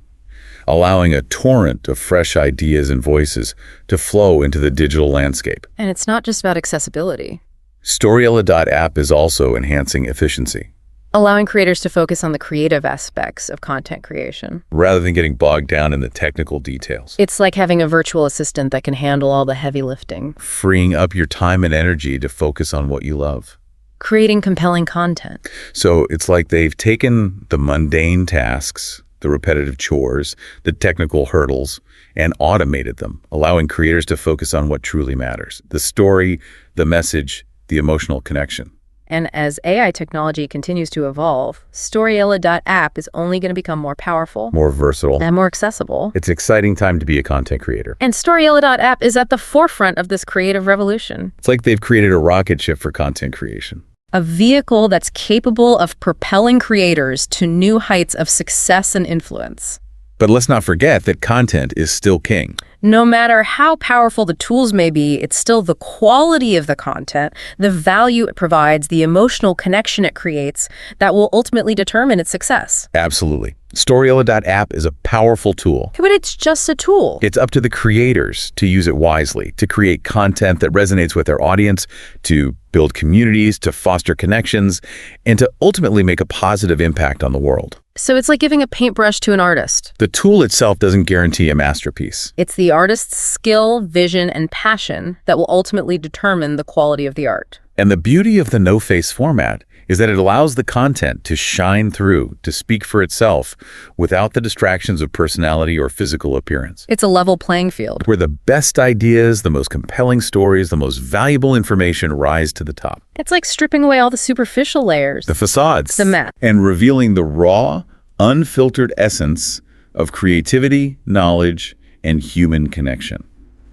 allowing a torrent of fresh ideas and voices to flow into the digital landscape. And it's not just about accessibility. Storiella.app is also enhancing efficiency. Allowing creators to focus on the creative aspects of content creation. Rather than getting bogged down in the technical details, It's like having a virtual assistant that can handle all the heavy lifting. freeing up your time and energy to focus on what you love. Creating compelling content. So it's like they've taken the mundane tasks, the repetitive chores, the technical hurdles, and automated them, allowing creators to focus on what truly matters: the story, the message, the emotional connection. And as AI technology continues to evolve, Storiella.app is only going to become more powerful More versatile. and more accessible. It's an exciting time to be a content creator. And Storiella.app is at the forefront of this creative revolution. It's like they've created a rocket ship for content creation. A vehicle that's capable of propelling creators to new heights of success and influence. But let's not forget that content is still king. No matter how powerful the tools may be, it's still the quality of the content, the value it provides, the emotional connection it creates that will ultimately determine its success. Absolutely. Storiella.app is a powerful tool. But it's just a tool. It's up to the creators to use it wisely, to create content that resonates with their audience, to build communities, to foster connections, and to ultimately make a positive impact on the world. So it's like giving a paintbrush to an artist. The tool itself doesn't guarantee a masterpiece. It's the artist's skill, vision, and passion that will ultimately determine the quality of the art. And the beauty of the no-face format is that it allows the content to shine through, to speak for itself, without the distractions of personality or physical appearance. It's a level playing field. Where the best ideas, the most compelling stories, the most valuable information rise to the top. It's like stripping away all the superficial layers. The facades. The math. And revealing the raw, unfiltered essence of creativity, knowledge, and human connection.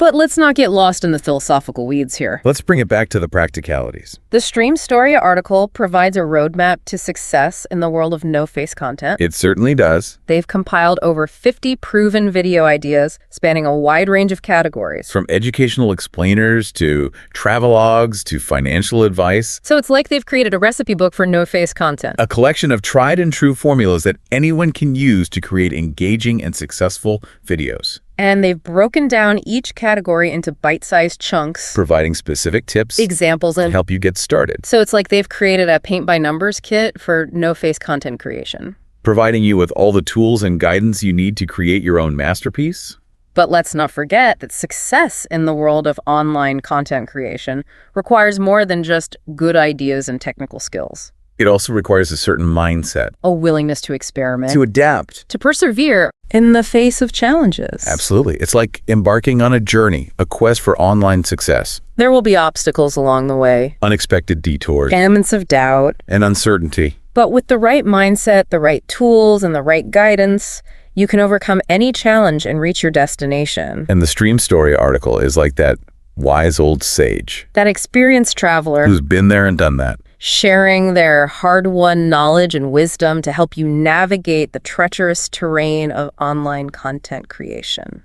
But let's not get lost in the philosophical weeds here. Let's bring it back to the practicalities. The StreamStoria article provides a roadmap to success in the world of no-face content. It certainly does. They've compiled over 50 proven video ideas spanning a wide range of categories. From educational explainers to travelogues to financial advice. So it's like they've created a recipe book for no-face content. A collection of tried and true formulas that anyone can use to create engaging and successful videos. And they've broken down each category into bite-sized chunks, Providing specific tips, examples, to and help you get started. so it's like they've created a paint-by-numbers kit for no-face content creation. Providing you with all the tools and guidance you need to create your own masterpiece. But let's not forget that success in the world of online content creation requires more than just good ideas and technical skills. It also requires a certain mindset. A willingness to experiment, To adapt. to persevere in the face of challenges. Absolutely. It's like embarking on a journey, a quest for online success. There will be obstacles along the way, Unexpected detours moments of doubt, and uncertainty. but with the right mindset, the right tools, and the right guidance, you can overcome any challenge and reach your destination. And the StreamStoria article is like that wise old sage That experienced traveler who's been there and done that. sharing their hard-won knowledge and wisdom to help you navigate the treacherous terrain of online content creation.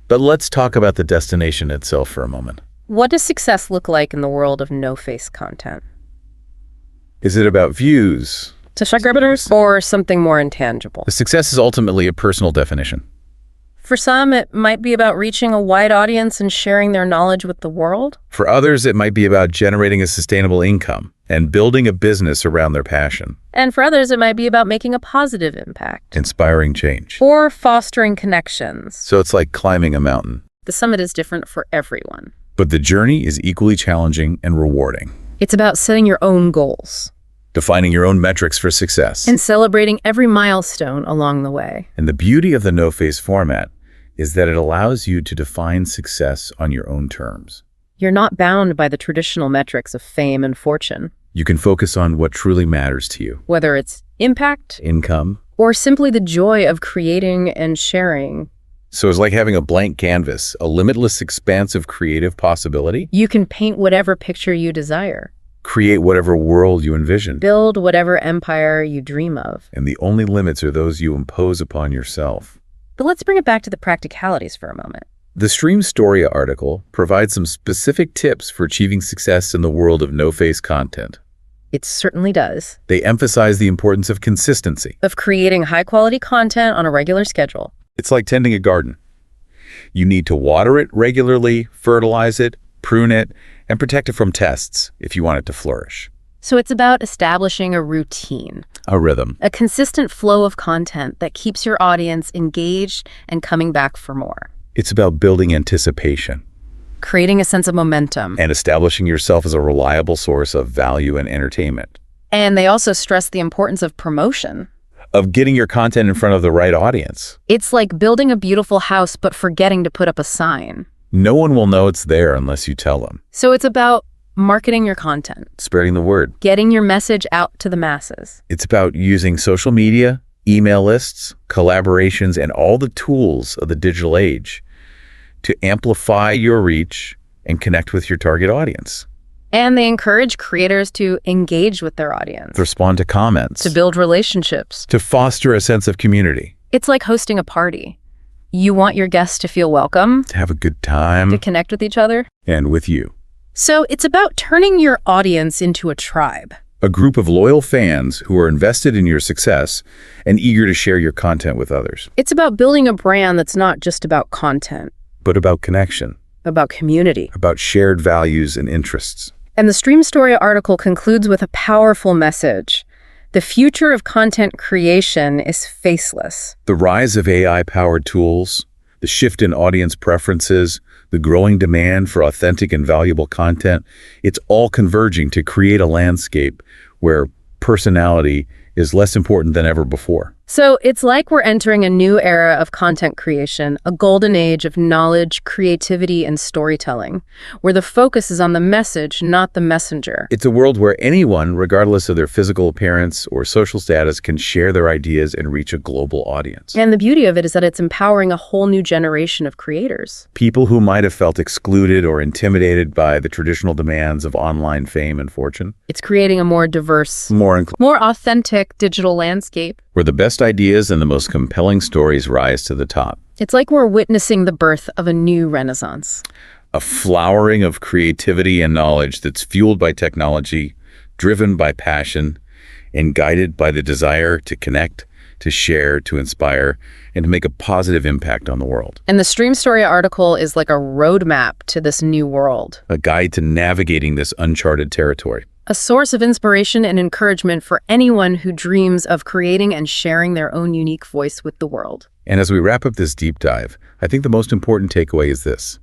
But let's talk about the destination itself for a moment. What does success look like in the world of no-face content? Is it about views? Subscribers? Or something more intangible? The success is ultimately a personal definition. For some, it might be about reaching a wide audience and sharing their knowledge with the world. For others, it might be about generating a sustainable income and building a business around their passion, And for others, it might be about making a positive impact inspiring change. or fostering connections. So it's like climbing a mountain. The summit is different for everyone. But the journey is equally challenging and rewarding. It's about setting your own goals Defining your own metrics for success. and celebrating every milestone along the way. And the beauty of the no-face format is that it allows you to define success on your own terms. You're not bound by the traditional metrics of fame and fortune, You can focus on what truly matters to you. whether it's impact Income. or simply the joy of creating and sharing. So it's like having a blank canvas, a limitless expanse of creative possibility. You can paint whatever picture you desire, Create whatever world you envision. build whatever empire you dream of. And the only limits are those you impose upon yourself. But let's bring it back to the practicalities for a moment. The StreamStoria article provides some specific tips for achieving success in the world of no-face content. It certainly does. They emphasize the importance of consistency. Of creating high-quality content on a regular schedule. It's like tending a garden. You need to water it regularly, fertilize it, prune it, and protect it from pests if you want it to flourish. So it's about establishing a routine, A rhythm. a consistent flow of content that keeps your audience engaged and coming back for more. It's about building anticipation Creating a sense of momentum. and establishing yourself as a reliable source of value and entertainment. And they also stress the importance of promotion. Of getting your content in front of the right audience. It's like building a beautiful house but forgetting to put up a sign. No one will know it's there unless you tell them. So it's about marketing your content, Spreading the word. getting your message out to the masses. It's about using social media, email lists, collaborations, and all the tools of the digital age to amplify your reach and connect with your target audience. And they encourage creators to engage with their audience, To respond to comments. to build relationships. To foster a sense of community. It's like hosting a party. You want your guests to feel welcome, To have a good to time. connect with each other. And with you. So it's about turning your audience into a tribe. A group of loyal fans who are invested in your success and eager to share your content with others. It's about building a brand that's not just about content, But about connection. about community. About shared values and interests. And the StreamStoria article concludes with a powerful message. The future of content creation is faceless. The rise of AI-powered tools, the shift in audience preferences, the growing demand for authentic and valuable content, it's all converging to create a landscape where personality is less important than ever before. So it's like we're entering a new era of content creation, a golden age of knowledge, creativity, and storytelling, where the focus is on the message, not the messenger. It's a world where anyone, regardless of their physical appearance or social status, can share their ideas and reach a global audience. And the beauty of it is that it's empowering a whole new generation of creators. People who might have felt excluded or intimidated by the traditional demands of online fame and fortune. It's creating a more diverse, More authentic digital landscape. where the best ideas and the most compelling stories rise to the top. It's like we're witnessing the birth of a new renaissance. A flowering of creativity and knowledge that's fueled by technology, driven by passion, and guided by the desire to connect, to share, to inspire, and to make a positive impact on the world. And the StreamStoria article is like a roadmap to this new world. A guide to navigating this uncharted territory. A source of inspiration and encouragement for anyone who dreams of creating and sharing their own unique voice with the world. And as we wrap up this deep dive, I think the most important takeaway is this.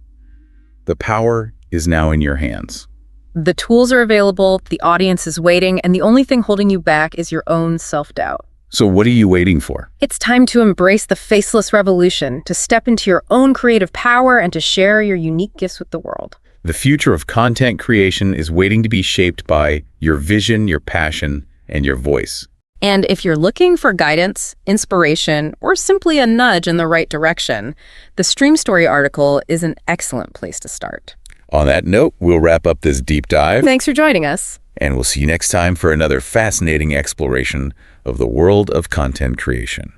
The power is now in your hands. The tools are available, the audience is waiting, and the only thing holding you back is your own self-doubt. So what are you waiting for? It's time to embrace the faceless revolution, to step into your own creative power and to share your unique gifts with the world. The future of content creation is waiting to be shaped by your vision, your passion, and your voice. And if you're looking for guidance, inspiration, or simply a nudge in the right direction, the StreamStoria article is an excellent place to start. On that note, we'll wrap up this deep dive, Thanks for joining us. and we'll see you next time for another fascinating exploration of the world of content creation.